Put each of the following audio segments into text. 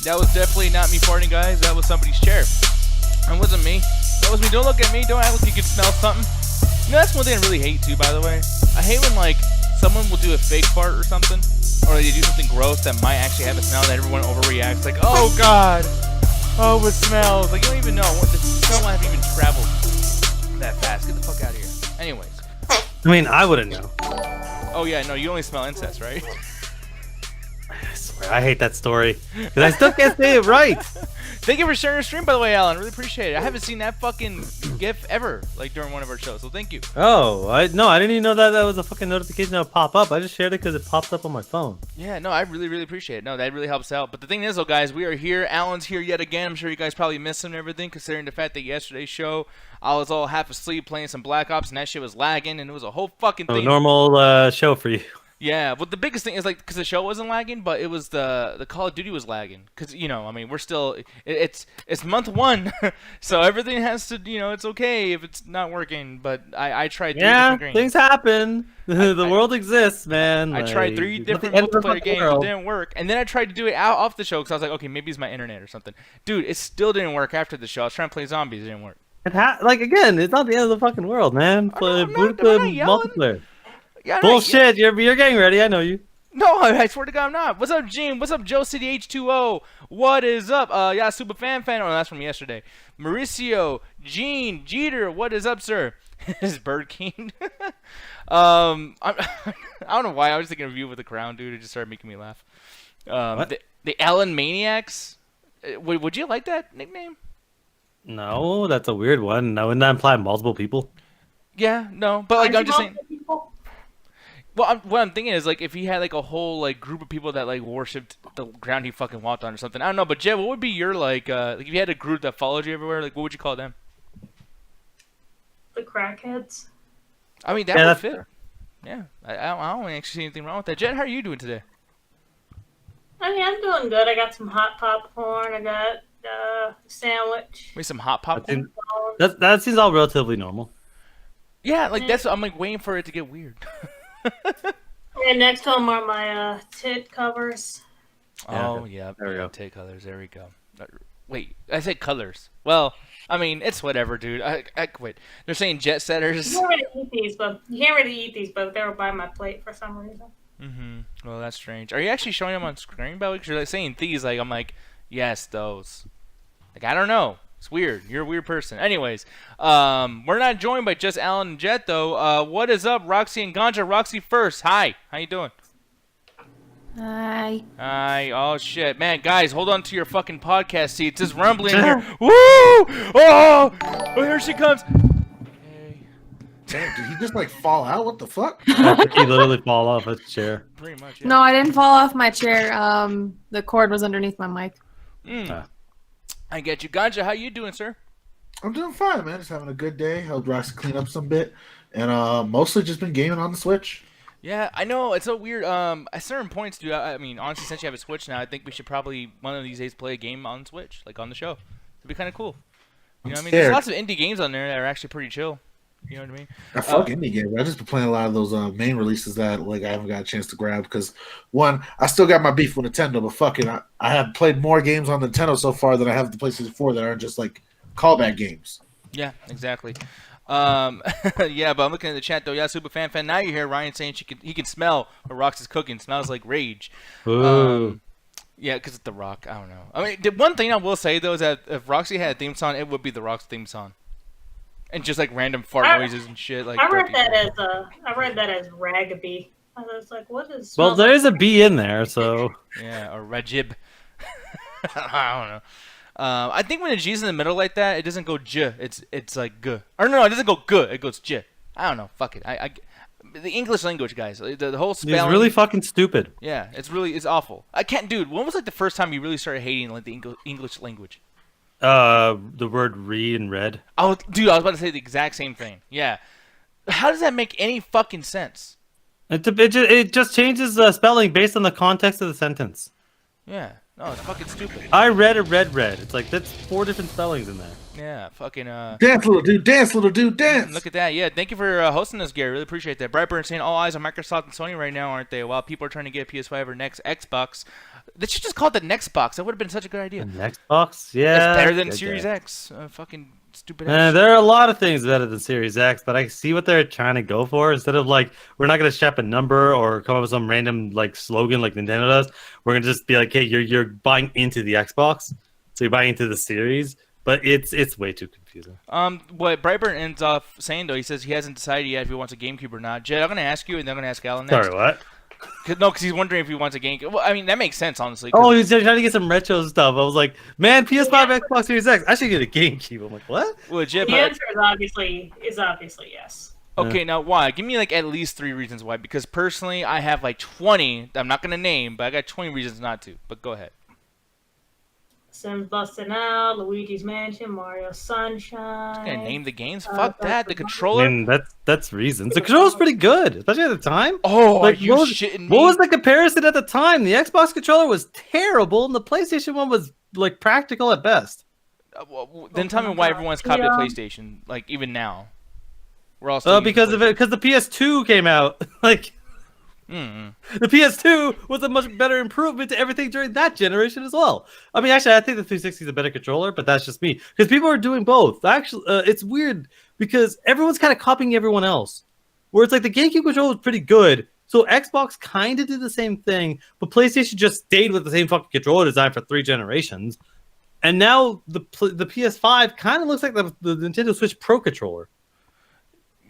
That was definitely not me farting, guys. That was somebody's chair. That wasn't me. That was me. Don't look at me. Don't act like you can smell something. You know, that's one thing I really hate, too, by the way. I hate when, like, someone will do a fake fart or something. Or they do something gross that might actually have a smell that everyone overreacts. Like, oh, God. Oh, it smells. Like, you don't even know. The smell might have even traveled that fast. Get the fuck out of here. Anyways. I mean, I wouldn't know. Oh, yeah. No, you only smell incest, right? I swear, I hate that story. Because I still can't say it right. Thank you for sharing your stream, by the way, Alan. Really appreciate it. I haven't seen that fucking GIF ever, like, during one of our shows, so thank you. Oh, I didn't even know that was a fucking notification that would pop up. I just shared it because it popped up on my phone. Yeah, no, I really, really appreciate it. No, that really helps out. But the thing is, though, guys, we are here. Alan's here yet again. I'm sure you guys probably missed him and everything, considering the fact that yesterday's show, I was all half asleep playing some Black Ops, and that shit was lagging, and it was a whole fucking thing. Normal show for you. Yeah, but the biggest thing is, like, because the show wasn't lagging, but it was the Call of Duty was lagging. Because, you know, I mean, we're still, it's month 1, so everything has to, you know, it's okay if it's not working, but I tried 3 different games. Things happen. The world exists, man. I tried 3 different multiplayer games, it didn't work. And then I tried to do it off the show, because I was like, okay, maybe it's my internet or something. Dude, it still didn't work after the show. I was trying to play zombies, it didn't work. Like, again, it's not the end of the fucking world, man. Boot the multiplayer. Yeah, bullshit, you're getting ready, I know you. No, I swear to God, I'm not. What's up, Gene? What's up, Joe City H2O? What is up? Yeah, Super Fan. Oh, that's from yesterday. Mauricio, Gene, Jeter. What is up, sir? Is Bird King? I don't know why. I was thinking of You with the Crown, dude. It just started making me laugh. What? The Allen Maniacs. Would you like that nickname? No, that's a weird one. Now, wouldn't that imply multiple people? Yeah, no. But, like, I'm just saying. Well, what I'm thinking is, like, if he had, like, a whole, like, group of people that, like, worshipped the ground he fucking walked on or something. I don't know, but, Jeb, what would be your, like, if you had a group that followed you everywhere, like, what would you call them? The crackheads. I mean, that would fit. Fair. Yeah, I don't actually see anything wrong with that. Jet, how are you doing today? I mean, I'm doing good. I got some hot popcorn. I got a sandwich. Wait, some hot popcorn? That seems all relatively normal. Yeah, like, that's, I'm, like, waiting for it to get weird. And next to them are my tit covers. Oh, yeah. There we go. Tit colors. There we go. Wait, I said colors. Well, I mean, it's whatever, dude. I quit. They're saying jet setters. You can't really eat these, but they were by my plate for some reason. Mm-hmm. Well, that's strange. Are you actually showing them on screen, by the way? Because you're like saying these, like, I'm like, yes, those. Like, I don't know. It's weird. You're a weird person. Anyways, we're not joined by just Alan and Jet, though. What is up, Roxy and Ganja? Roxy first. Hi. How you doing? Hi. Hi. Oh, shit. Man, guys, hold on to your fucking podcast seats. It's rumbling in here. Woo! Oh! Oh, here she comes. Hey. Damn, did he just, like, fall out? What the fuck? I think he literally fall off his chair. Pretty much, yeah. No, I didn't fall off my chair. The cord was underneath my mic. I get you. Ganja, how you doing, sir? I'm doing fine, man. Just having a good day. Helped Roxy clean up some bit. And mostly just been gaming on the Switch. Yeah, I know. It's so weird. At certain points, dude, I mean, honestly, since you have a Switch now, I think we should probably, one of these days, play a game on Switch, like on the show. It'd be kind of cool. You know what I mean? There's lots of indie games on there that are actually pretty chill. You know what I mean? I fuck indie games. I just been playing a lot of those main releases that like I haven't got a chance to grab because one, I still got my beef with Nintendo, but fucking I have played more games on Nintendo so far than I have the PlayStation 4 that aren't just like callback games. Yeah, exactly. Yeah, but I'm looking at the chat though. Yeah, super fan. Now you're here, Ryan saying he can smell what Rox is cooking. Smells like rage. Ooh. Yeah, because it's The Rock. I don't know. I mean, the one thing I will say though is that if Roxy had a theme song, it would be The Rock's theme song. And just like random fart noises and shit. Like I read that as ragaby. I was like, what is? Well, there's a B in there, so yeah, or rajib. I don't know. I think when a G's in the middle like that, it doesn't go j. It's like g. Or no, it doesn't go g. It goes j. I don't know. Fuck it. The English language, guys. The whole spelling. It's really fucking stupid. Yeah, it's awful. I can't, dude. When was like the first time you really started hating like the English language? The word read and read. Oh, dude, I was about to say the exact same thing. Yeah. How does that make any fucking sense? It just changes the spelling based on the context of the sentence. Yeah. No, it's fucking stupid. I read a read. It's like that's 4 different spellings in there. Yeah, fucking Dance, little dude, dance, little dude, dance. Look at that. Yeah, thank you for hosting us, Gary. Really appreciate that. Brightburn saying all eyes on Microsoft and Sony right now, aren't they? While people are trying to get PS5 or next Xbox. They should just call it the next box. That would have been such a good idea. An Xbox, yeah. It's better than okay. Series X. Fucking stupid ass. There are a lot of things better than Series X, but I see what they're trying to go for. Instead of like, we're not gonna ship a number or come up with some random like slogan like Nintendo does. We're gonna just be like, hey, you're buying into the Xbox, so you're buying into the series. But it's way too confusing. What Brightburn ends off saying though, he says he hasn't decided yet if he wants a GameCube or not. Jed, I'm gonna ask you, and then I'm gonna ask Alan next. Sorry, what? Because he's wondering if he wants a GameCube. Well, I mean that makes sense honestly. Oh, he's trying to get some retro stuff. I was like, man, PS5, Xbox Series X. I should get a GameCube. I'm like, what? Legit. The answer is obviously yes. Okay, now why? Give me like at least 3 reasons why. Because personally, I have like 20. I'm not gonna name, but I got 20 reasons not to. But go ahead. Sims Bustin' Out, Luigi's Mansion, Mario Sunshine. I'm gonna name the games. Fuck that. The controller. I mean, that's reasons. The controller's pretty good, especially at the time. Oh, like, are you shitting me? What was the comparison at the time? The Xbox controller was terrible, and the PlayStation one was like practical at best. Then tell me why everyone's copied the PlayStation. Like even now, we're all still because the PS2 came out. Like. The PS2 was a much better improvement to everything during that generation as well. I mean, actually, I think the 360 is a better controller, but that's just me. Because people are doing both. Actually, it's weird because everyone's kind of copying everyone else. Where it's like the GameCube controller was pretty good, so Xbox kind of did the same thing, but PlayStation just stayed with the same fucking controller design for 3 generations. And now the PS5 kind of looks like the Nintendo Switch Pro controller.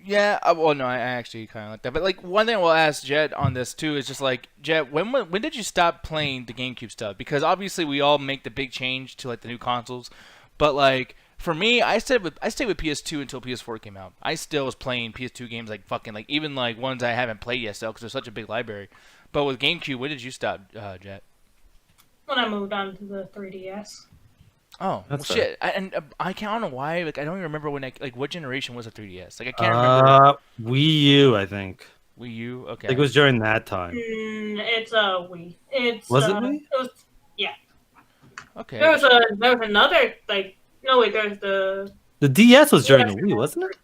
Yeah, well, no, I actually kind of like that. But like one thing I will ask Jet on this too is just like, Jet, when did you stop playing the GameCube stuff? Because obviously we all make the big change to like the new consoles, but like for me, I stayed with PS2 until PS4 came out. I still was playing PS2 games like fucking like even like ones I haven't played yet still because there's such a big library. But with GameCube, when did you stop, Jet? When I moved on to the 3DS. Oh, well, shit! I don't know why. Like, I don't even remember when. What generation was a 3DS? Like, I can't remember. Wii U, I think. Wii U. Okay. Like it was during that time. It's a Wii. Was it Wii? Yeah. Okay. There was another like no wait. There's the. The DS was during the Wii, wasn't it?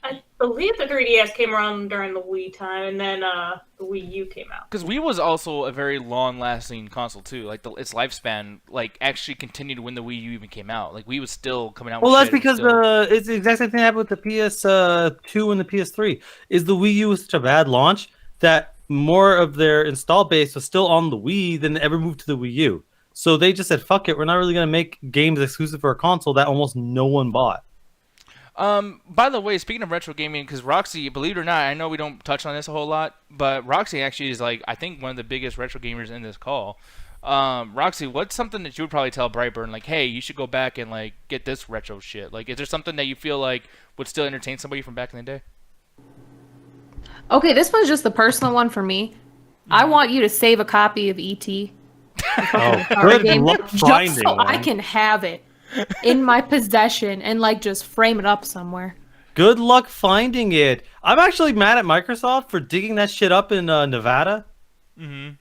I believe the 3DS came around during the Wii time, and then the Wii U came out. Because Wii was also a very long-lasting console too. Like its lifespan, like actually continued when the Wii U even came out. Like Wii was still coming out. Well, with that's because it's the exact same thing happened with the PS2 and the PS3. Is the Wii U was such a bad launch that more of their install base was still on the Wii than ever moved to the Wii U. So they just said, "Fuck it, we're not really gonna make games exclusive for a console that almost no one bought." By the way, speaking of retro gaming, because Roxy, believe it or not, I know we don't touch on this a whole lot, but Roxy actually is like I think one of the biggest retro gamers in this call. Roxy, what's something that you would probably tell Brightburn like, hey, you should go back and like get this retro shit? Like, is there something that you feel like would still entertain somebody from back in the day? Okay, this one's just the personal one for me. I want you to save a copy of E.T. Oh, good luck just finding so one. I can have it in my possession and like just frame it up somewhere. Good luck finding it. I'm actually mad at Microsoft for digging that shit up in Nevada. Mm-hmm.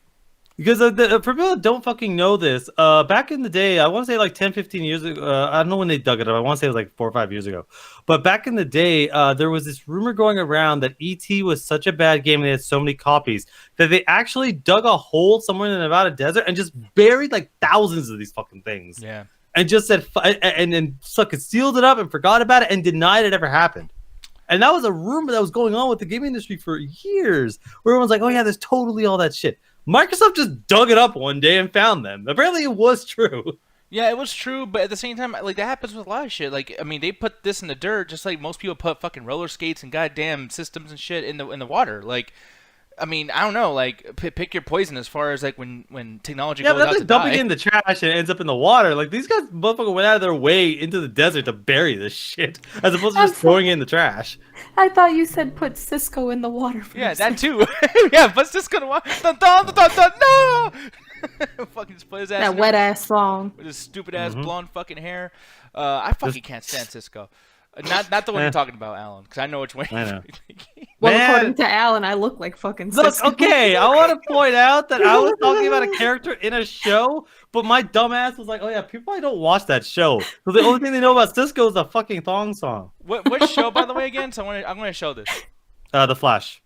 Because for people that don't fucking know this, back in the day, I want to say like 10, 15 years ago, I don't know when they dug it up. I want to say it was like 4 or 5 years ago. But back in the day, there was this rumor going around that E.T. was such a bad game and they had so many copies that they actually dug a hole somewhere in the Nevada desert and just buried like thousands of these fucking things. Yeah. And just said, and then fucking sealed it up and forgot about it and denied it ever happened. And that was a rumor that was going on with the gaming industry for years, where everyone's like, oh yeah, there's totally all that shit. Microsoft just dug it up one day and found them. Apparently it was true. Yeah, it was true, but at the same time, like, that happens with a lot of shit. Like, I mean, they put this in the dirt just like most people put fucking roller skates and goddamn systems and shit in the water. Like, I mean, I don't know, like, pick your poison as far as, like, when technology goes out to die. Yeah, but that's like dumping in the trash and it ends up in the water. Like, these guys motherfucker went out of their way into the desert to bury this shit, as opposed to just throwing it in the trash. I thought you said put Cisco in the water. Yeah, that too. Yeah, put Cisco in the water. Dun, dun, dun, dun, dun, no! Fucking just put his ass that wet ass song. With his stupid ass blonde fucking hair. I fucking can't stand Cisco. Not the one you're talking about, Alan, because I know which way. I know. Well, Man. according to Alan, I look like fucking Cisco. Look, okay, I want to point out that I was talking about a character in a show, but my dumbass was like, oh yeah, people probably don't watch that show. So the only thing they know about Cisco is a fucking thong song. What show, by the way, again? So I'm going to show this. The Flash.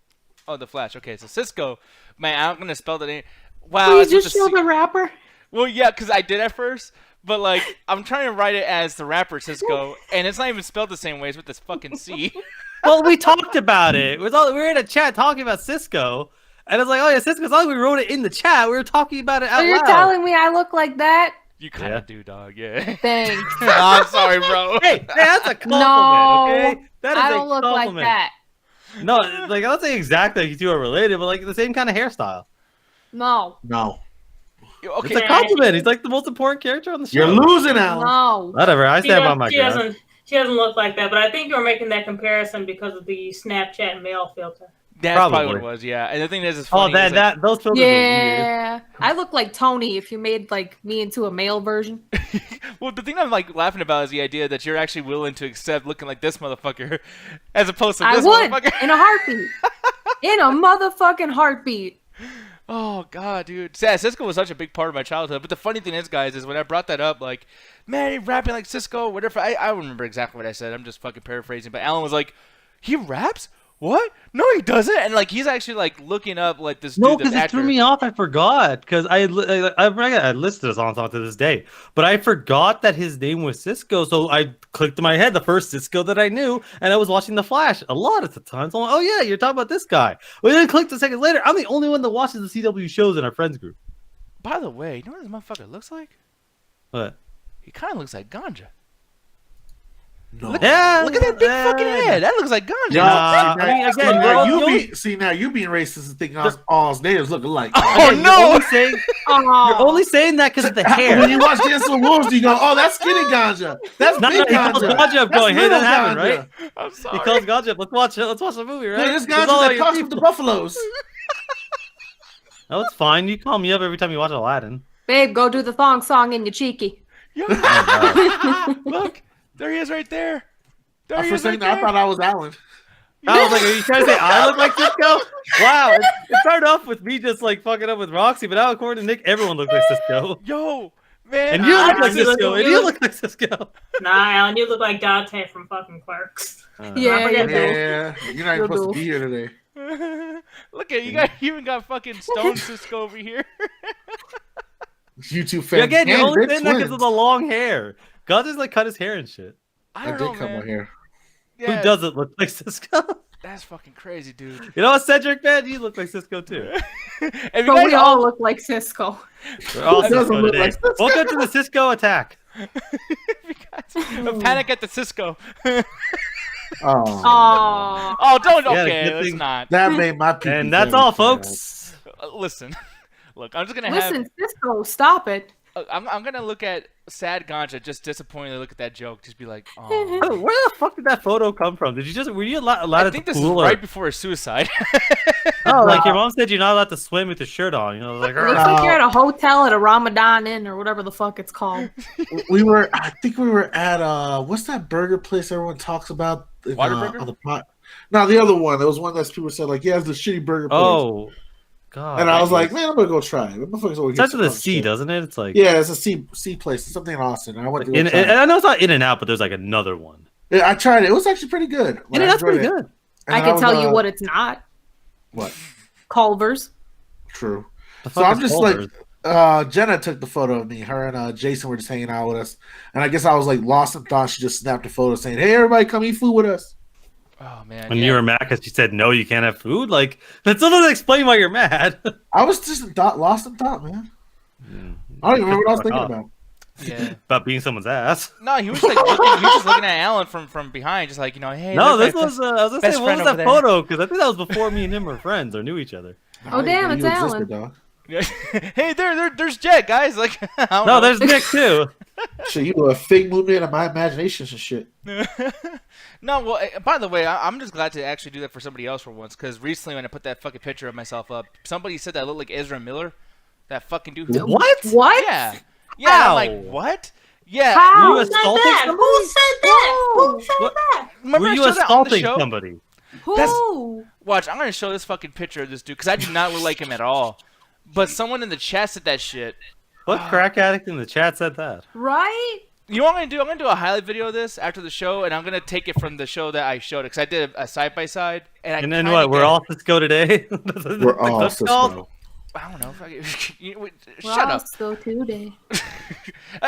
Oh, The Flash. Okay, so Cisco, man, I'm going to spell the name. Wow. Please it's with just show C. the rapper. Well, yeah, because I did at first, but like I'm trying to write it as the rapper Cisco, and it's not even spelled the same way. It's with this fucking C. Well, we talked about it. We were in a chat talking about Cisco, and it's like, oh yeah, Cisco. As long as we wrote it in the chat, we were talking about it out So you're loud. telling me I look like that? You kind of do, dog. Yeah. Thanks. I'm sorry, bro. Hey, that's a compliment. No, Okay, that is I don't a look like compliment. that. No, like I don't say exactly like you two are related, but like the same kind of hairstyle. No. No, Okay. It's a compliment. He's like the most important character on the show. you're losing, Alan. No. Whatever. I stand by my ground. She doesn't look like that, but I think you were making that comparison because of the Snapchat male filter. That's probably Probably. what it was, yeah. And the thing is, it's Oh, funny. is, like, those filters are weird. Yeah. I look like Tony if you made like me into a male version. well, the thing I'm like laughing about is the idea that you're actually willing to accept looking like this motherfucker, as opposed to I this would motherfucker. in a heartbeat. In a motherfucking heartbeat. Oh god, dude. Yeah, Cisco was such a big part of my childhood. But the funny thing is, guys, is when I brought that up, like, man, he rapping like Cisco, whatever. I don't remember exactly what I said. I'm just fucking paraphrasing. But Alan was like, he raps? What? No, he doesn't. And like, he's actually like looking up like this. No, dude, because this it threw actor. me off. I forgot because I listed this on to this day, but I forgot that his name was Cisco. So I clicked in my head the first Cisco that I knew, and I was watching The Flash a lot at the time. So I'm like, oh yeah, you're talking about this guy. But then clicked a second later. I'm the only one that watches the CW shows in our friends group. By the way, you know what this motherfucker looks like? What? He kind of looks like Ganja. No. Yeah, Look at that big fucking head. That looks like Ganja. Yo, Nah, see, I mean, now, again, now you're you being racist and thinking all natives look alike. Oh Again, no! You're only saying that because of the hair. When you watch Dance with Wolves, you go, "Oh, that's skinny ganja. That's No, big he calls ganja. Ganja up That's going, hey, little that happened, ganja. right? I'm sorry. He calls Ganja up. Let's watch the movie, right? Hey, this It's ganja all that your comes from the people. buffaloes." No, it's fine. You call me up every time you watch Aladdin. Babe, go do the thong song in your cheeky. Yo, look, there he is right there. There For he a is right second, I there. thought I was Alan. I was like, are you trying to say I look like Cisco? Wow, it started off with me just like fucking up with Roxy, but now according to Nick, everyone looks like Cisco. Yo, man. And you look like honestly, Cisco, and you look like Cisco. Nah, Alan, you look like Dante from fucking Clerks. Yeah, forget you do. Yeah, you're not even You'll supposed to do. be here today. Look at you even got fucking Stone Cisco over here. You two Yeah, fans. again, you're and only they're saying that because twins. of the long hair. God just like cut his hair and shit. I I don't did know, cut man. my hair. Yeah, Who doesn't look like Cisco? That's fucking crazy, dude. You know what, Cedric, man? You look like Cisco too. If you But guys we all look like Cisco. We're all doesn't Cisco look today. like Cisco? Welcome to the Cisco attack. a Panic at the Cisco. Oh, Aww. Oh, don't. Yeah, Okay, good let's thing- not. that made my people. And that's all, folks. Listen, look, I'm just gonna Listen, Cisco, stop it. I'm gonna look at sad Ganja, just disappointed. Look at that joke, just be like, oh. Oh, where the fuck did that photo come from? Were you allowed I at think the this is pool? Or- right before his suicide. Oh, like your mom said you're not allowed to swim with your shirt on. You know, like, It looks like you're at a hotel at a Ramadan Inn or whatever the fuck it's called. I think we were at what's that burger place everyone talks about? Whataburger? On the pot. No, the other one. There was one that people said like, yeah, it's the shitty burger place. oh, God. and I was like, man, I'm gonna go try it. Motherfuckers always it get starts with a some C, shit. doesn't it? It's like, Yeah, it's a C place. It's something in Austin. And I went to go and try it. I know it's not In and Out, but there's like another one. Yeah, I tried it. It was actually pretty good. In and Out's pretty good. And I can was, tell you what it's not. What? Culver's. True. The So fuck I'm is just Culver's? like, Jenna took the photo of me. Her and Jason were just hanging out with us, and I guess I was like lost in thought. She just snapped a photo saying, "Hey, everybody, come eat food with us." Oh man. When yeah. you were mad because she said no, you can't have food. Like that still doesn't explain why you're mad. I was just lost in thought, man. I don't even remember what I was thinking about. Yeah. About being someone's ass. No, he was like looking, he was just looking at Alan from behind, just like, you know, hey. No, look, this was. I was gonna best say, what friend was over that there. photo? Because I think that was before me and him were friends or knew each other. Oh, I didn't damn, know it's you Alan. dog. Hey, there's Jet, guys. Like, I don't No, know. there's Nick too. Shit, you were a fake movement of my imaginations and shit. No, well, by the way, I'm just glad to actually do that for somebody else for once, because recently when I put that fucking picture of myself up, somebody said that I looked like Ezra Miller, that fucking dude. Who, What? What? Yeah. Yeah, and I'm How? like, what? Yeah. How? Were you Who said assaulting that? somebody? Who said that? Who said What? that? Remember Were I you showed that on the assaulting show? somebody? Who? Watch, I'm going to show this fucking picture of this dude, because I do not look like him at all. But someone in the chat said that shit. What crack addict in the chat said that? Right? You know what I'm going to do? I'm going to do a highlight video of this after the show, and I'm going to take it from the show that I showed it, because I did a side-by-side. And And then what? We're all Cisco today. We're all Cisco. I don't know. Shut up. Roscoe today.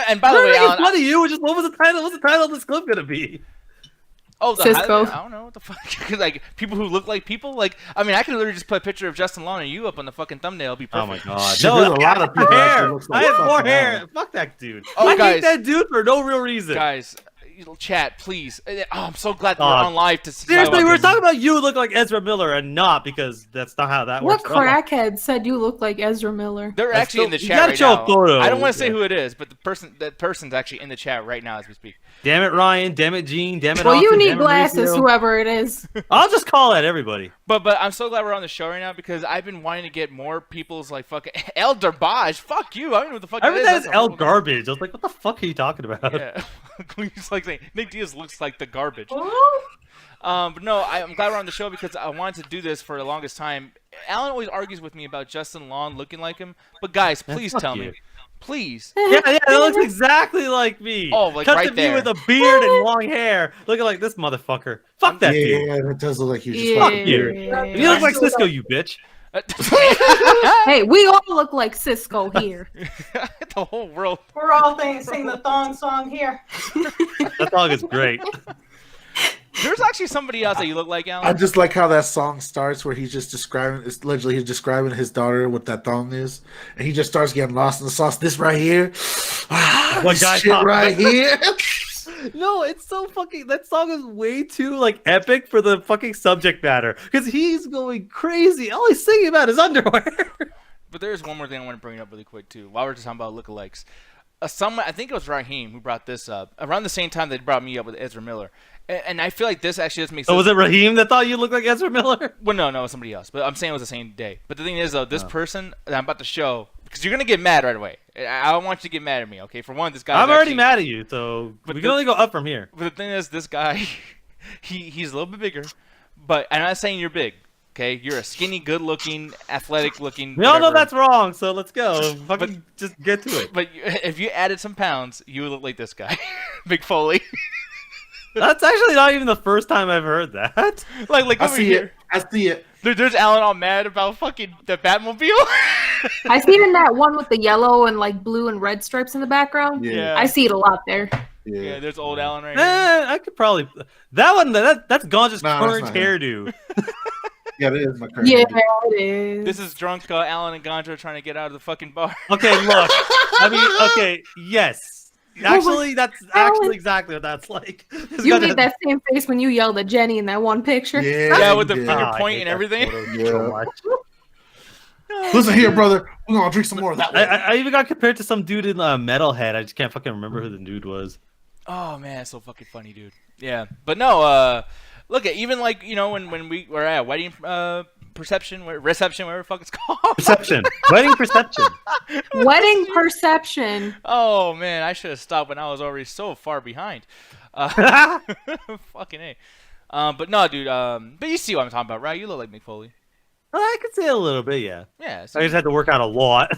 And by the way, Alan, what was the title? What's the title of this clip gonna be? Oh, the Cisco. I don't know what the fuck. Like people who look like people. Like I mean, I could literally just put a picture of Justin Long and you up on the fucking thumbnail. It'd be perfect. Oh my god! Shit, there's a lot of people that hair. looks like I had more fucking hair. Alan. Fuck that dude. Oh, I guys. hate that dude for no real reason. Guys, chat, please. Oh, I'm so glad that we're on live to see. Seriously, we're talking about you look like Ezra Miller and not because that's not how that What works. What crackhead said you look like Ezra Miller? They're actually in the you chat gotta right show a now. photo. I don't want to say who it is, but that person's actually in the chat right now as we speak. Damn it, Ryan. Damn it, Gene. Damn it, Well, you Austin, need damn it, glasses, Mauricio. whoever it is. I'll just call out everybody. But I'm so glad we're on the show right now because I've been wanting to get more people's like fucking El Garbage. Fuck you. I don't know what the fuck I read that that is. as El Garbage. I was like, what the fuck are you talking about? Yeah. He's like saying Nick Diaz looks like the garbage. Ooh. But no, I'm glad we're on the show because I wanted to do this for the longest time. Alan always argues with me about Justin Long looking like him. But guys, please fuck tell you. me. Please. Yeah, that looks exactly like me. Oh, like Cut right to there. me with a beard and long hair, looking like this motherfucker. Fuck that dude. Yeah, that does look like you just Yeah. fucking you. weird. You look like Cisco, you bitch. Hey, we all look like Cisco here. The whole world. We're all sing the thong song here. That song is great. There's actually somebody else that you look like, I Alan. just like how that song starts where he's just describing. It's literally he's describing his daughter what that thong is, and he just starts getting lost in the sauce. This right here, One this guy shit talking. right here. No, it's so fucking. That song is way too like epic for the fucking subject matter because he's going crazy. All he's singing about is underwear. But there's one more thing I want to bring up really quick too. While we're just talking about lookalikes, someone I think it was Raheem who brought this up around the same time they brought me up with Ezra Miller, and I feel like this actually doesn't make sense. So was it Raheem that thought you looked like Ezra Miller? Well, no, it was somebody else. But I'm saying it was the same day. But the thing is, though, this person that I'm about to show, because you're gonna get mad right away. I don't want you to get mad at me, okay? For one, this guy. I'm already mad at you, so But we can only go up from here. But the thing is, this guy, he's a little bit bigger. But I'm not saying you're big, okay? You're a skinny, good-looking, athletic-looking. We all know whatever. that's wrong, so let's go. Fucking just get to it. But if you added some pounds, you would look like this guy, Big Foley. That's actually not even the first time I've heard that. like I over see here. it. I see it. There's Alan all mad about fucking the Batmobile. I see it in that one with the yellow and like blue and red stripes in the background. Yeah. I see it a lot there. Yeah, there's old Alan right here. I could probably that one. That's Ganja's Nah, that's current not him. hairdo. Yeah, it is my current. Yeah, idea. it is. This is drunk Alan and Ganja trying to get out of the fucking bar. Okay, look. I mean, okay, yes. Actually, that's actually exactly what that's like. This You guy made that same face when you yelled at Jenny in that one picture. Yeah, Yeah, you with the did. finger I point hate and that everything. photo so Yeah. much. Listen here, brother. We're gonna drink some more of that. Way. I even got compared to some dude in Metalhead. I just can't fucking remember who the dude was. Oh man, that's so fucking funny, dude. Yeah, but no. Look at even like when we were at wedding reception, whatever the fuck it's called. Perception. Wedding perception. Wedding perception. Oh man, I should have stopped when I was already so far behind. Fucking A. But no, dude. But you see what I'm talking about, right? You look like Mick Foley. I could say a little bit, yeah. Yeah. I just had to work out a lot.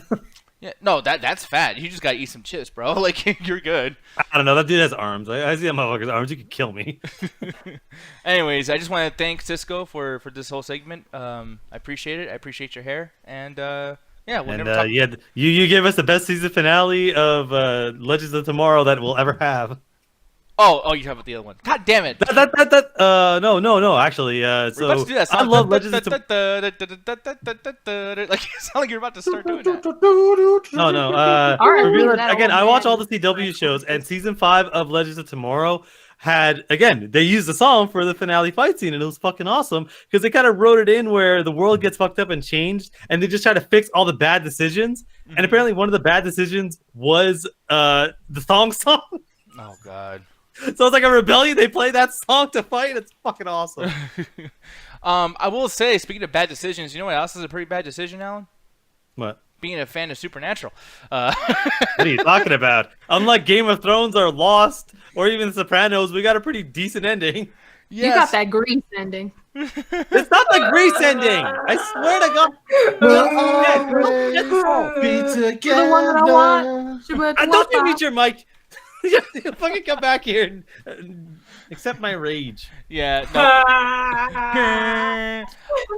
Yeah. No, that's fat. You just gotta eat some chips, bro. Like you're good. I don't know. That dude has arms. I see that motherfucker's arms. You could kill me. Anyways, I just want to thank Cisco for this whole segment. I appreciate it. I appreciate your hair. And yeah, we'll And never talk. you gave us the best season finale of Legends of Tomorrow that we'll ever have. Oh, you have the other one. God damn it. No. Actually, We're so about to do that I song. love Legends of Tomorrow. Like you sound like you're about to start doing that. No. All right, Reveal leave it- that again, old I watch man. all the CW shows, and season 5 of Legends of Tomorrow had they used the song for the finale fight scene, and it was fucking awesome because they kind of wrote it in where the world gets fucked up and changed, and they just try to fix all the bad decisions. And apparently, one of the bad decisions was the song. Oh god. So it's like a rebellion. They play that song to fight. It's fucking awesome. I will say, speaking of bad decisions, you know what else is a pretty bad decision, Alan? What? Being a fan of Supernatural. What are you talking about? Unlike Game of Thrones or Lost or even The Sopranos, we got a pretty decent ending. You got that Grease ending. It's not the Grease ending. I swear to God. Be The one that I together. want. Don't you meet your mic? You fucking come back here and accept my rage. Yeah. No.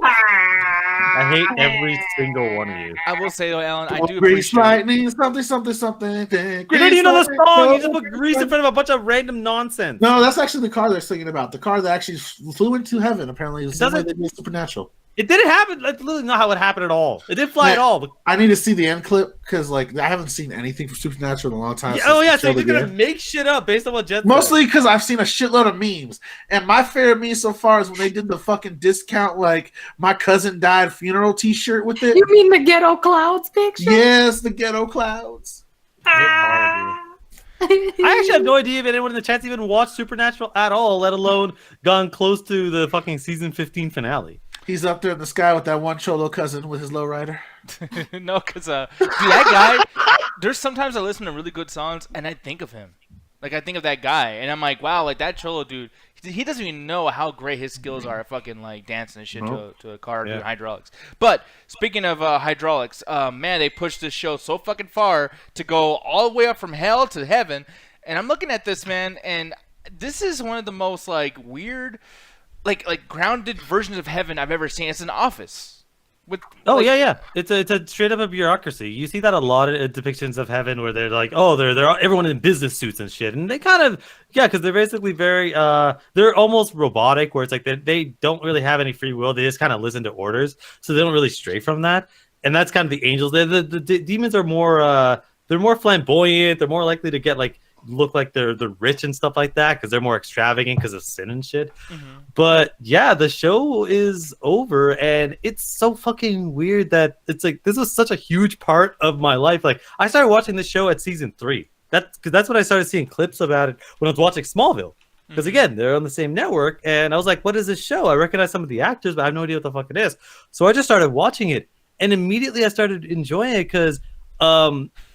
I hate every single one of you. I will say though, Alan, I do Grease appreciate. lightning, something. You don't even know the song. You just put grease in front of a bunch of random nonsense. No, that's actually the car they're singing about. The car that actually flew into heaven. Apparently, it doesn't- they did Supernatural. It didn't happen. That's literally not how it happened at all. It didn't fly at all. I need to see the end clip because, like, I haven't seen anything from Supernatural in a long time. Yeah, since oh yeah, the so show you're gonna began. make shit up based on what Jet said. Mostly because I've seen a shitload of memes, and my favorite meme so far is when they did the fucking discount, like my cousin died funeral T-shirt with it. You mean the ghetto clouds picture? Yes, the ghetto clouds. I actually have no idea if anyone in the chat's even watched Supernatural at all, let alone gone close to the fucking season 15 finale. He's up there in the sky with that one cholo cousin with his lowrider. No, because dude, that guy. There's sometimes I listen to really good songs and I think of him. Like I think of that guy and I'm like, wow, like that cholo dude. He doesn't even know how great his skills are at fucking like dancing and shit to a car doing hydraulics. But speaking of hydraulics, man, they pushed this show so fucking far to go all the way up from hell to heaven. And I'm looking at this, man, and this is one of the most like weird, like grounded versions of heaven I've ever seen. It's an office. With, Yeah. It's a straight up a bureaucracy. You see that a lot in depictions of heaven where they're like, oh, they're everyone in business suits and shit, and they kind of because they're basically very they're almost robotic, where it's like they don't really have any free will. They just kind of listen to orders, so they don't really stray from that. And that's kind of the angels. The demons are more they're more flamboyant. They're more likely to get look like they're rich and stuff like that because they're more extravagant because of sin and shit. But yeah, the show is over and it's so fucking weird that it's like this was such a huge part of my life. Like I started watching this show at season 3. That's when I started seeing clips about it when I was watching Smallville. Because again, they're on the same network, and I was like, what is this show? I recognize some of the actors, but I have no idea what the fuck it is. So I just started watching it, and immediately I started enjoying it because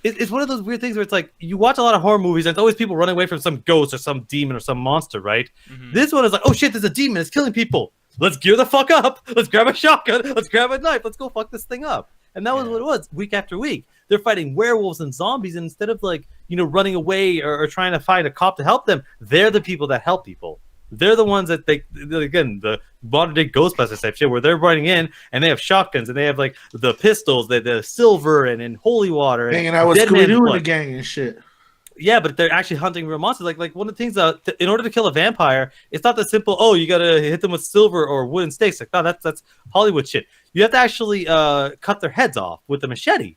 it's one of those weird things where it's like you watch a lot of horror movies and it's always people running away from some ghost or some demon or some monster, right? This one is like, oh shit, there's a demon, it's killing people. Let's gear the fuck up. Let's grab a shotgun. Let's grab a knife. Let's go fuck this thing up. And that was what it was, week after week. They're fighting werewolves and zombies, and instead of running away or trying to find a cop to help them, they're the people that help people. They're the ones that again, the modern day Ghostbusters type shit, where they're running in and they have shotguns and they have the pistols, the silver and holy water, and hanging out with Scooby-Doo and the gang and shit. Yeah, but they're actually hunting real monsters. Like one of the things in order to kill a vampire, it's not that simple. Oh, you gotta hit them with silver or wooden stakes. Like, no, that's Hollywood shit. You have to actually cut their heads off with a machete.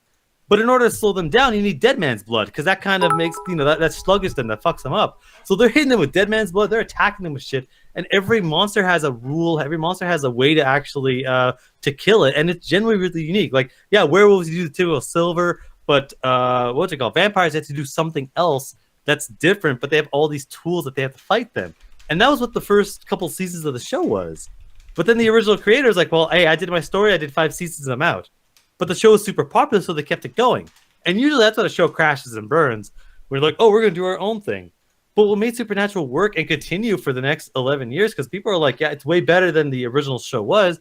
But in order to slow them down, you need dead man's blood because that kind of makes that sluggish them, that fucks them up. So they're hitting them with dead man's blood. They're attacking them with shit. And every monster has a rule. Every monster has a way to actually to kill it, and it's generally really unique. Like werewolves you do the typical silver, but what's it called? Vampires have to do something else that's different, but they have all these tools that they have to fight them. And that was what the first couple seasons of the show was. But then the original creator is like, well, hey, I did my story. I did 5 seasons. I'm out. But the show was super popular, so they kept it going. And usually that's when a show crashes and burns. We're like, oh, we're going to do our own thing. But what made Supernatural work and continue for the next 11 years, because people are like, yeah, it's way better than the original show was,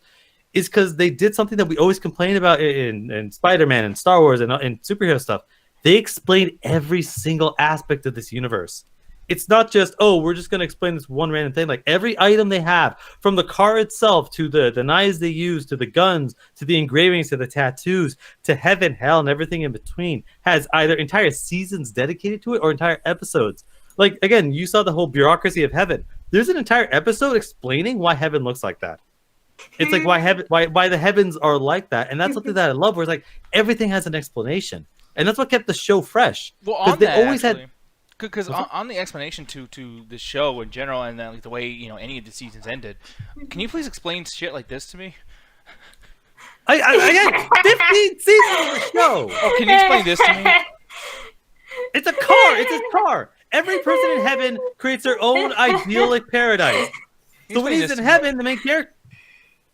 is because they did something that we always complain about in Spider-Man and Star Wars and superhero stuff. They explained every single aspect of this universe. It's not just, oh, we're just going to explain this one random thing. Like every item they have, from the car itself to the knives they use, to the guns, to the engravings, to the tattoos, to heaven, hell, and everything in between, has either entire seasons dedicated to it or entire episodes. Like, again, you saw the whole bureaucracy of heaven. There's an entire episode explaining why heaven looks like that. It's like why the heavens are like that. And that's something that I love, where it's like everything has an explanation. And that's what kept the show fresh. Well, on they that, always actually. Had... Because on the explanation to the show in general and then, the way any of the seasons ended, can you please explain shit like this to me? I got 15 seasons of the show. Oh, can you explain this to me? It's a car. It's a car. Every person in heaven creates their own idyllic paradise. So when he's in heaven, the main character.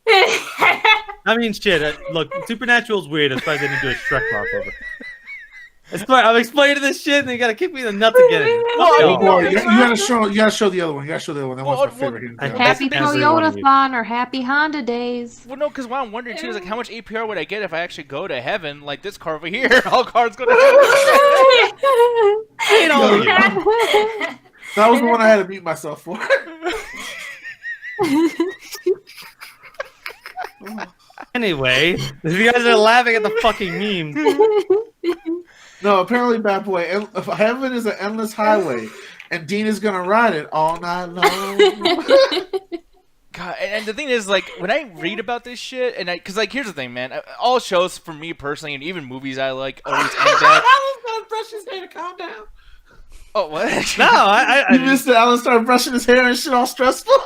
I mean, shit. Look, Supernatural's weird. That's why they didn't do a Shrek crossover. I'm explaining this shit, and you gotta kick me in the nuts again. Or you gotta show the other one. You gotta show the other one. That one's my favorite. Hands down. Happy Everyone Toyota-thon or Happy Honda Days. Well, no, because what I'm wondering too is like, how much APR would I get if I actually go to heaven? Like this car over here, all cars go to heaven. That was the one I had to mute myself for. Anyway, if you guys are laughing at the fucking meme. No, apparently, bad boy. Heaven is an endless highway, and Dean is gonna ride it all night long. God, and the thing is, like, when I read about this shit, and because, like, here's the thing, man. All shows, for me personally, and even movies I like, always end at... Alan started brushing his hair to calm down. Oh, what? No, I missed it. Alan started brushing his hair and shit all stressful.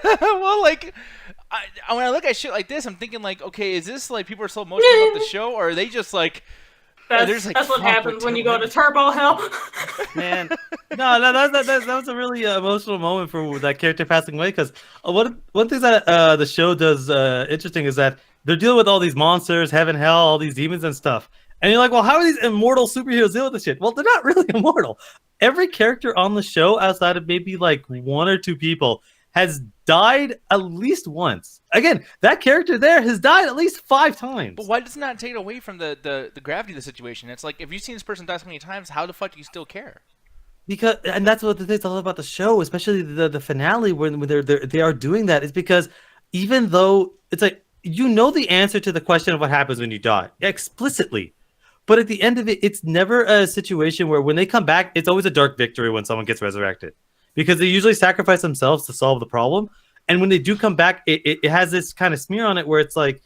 Well, like, when I look at shit like this, I'm thinking, like, okay, is this, like, people are so emotional about the show, or are they just, like... That's what happens when you go to Turbo Hell. Man, no, that was a really emotional moment for that character passing away. Because one thing that the show does interesting is that they're dealing with all these monsters, heaven, hell, all these demons and stuff. And you're like, well, how are these immortal superheroes deal with this shit? Well, they're not really immortal. Every character on the show, outside of maybe like one or two people, has died at least once. Again, that character there has died at least 5 times. But why does it not take it away from the gravity of the situation? It's like, if you've seen this person die so many times, how the fuck do you still care? Because, and that's what it's all about the show, especially the finale when they are doing that, is because even though it's like, you know the answer to the question of what happens when you die explicitly, but at the end of it, it's never a situation where when they come back, it's always a dark victory when someone gets resurrected. Because they usually sacrifice themselves to solve the problem. And when they do come back, it has this kind of smear on it where it's like,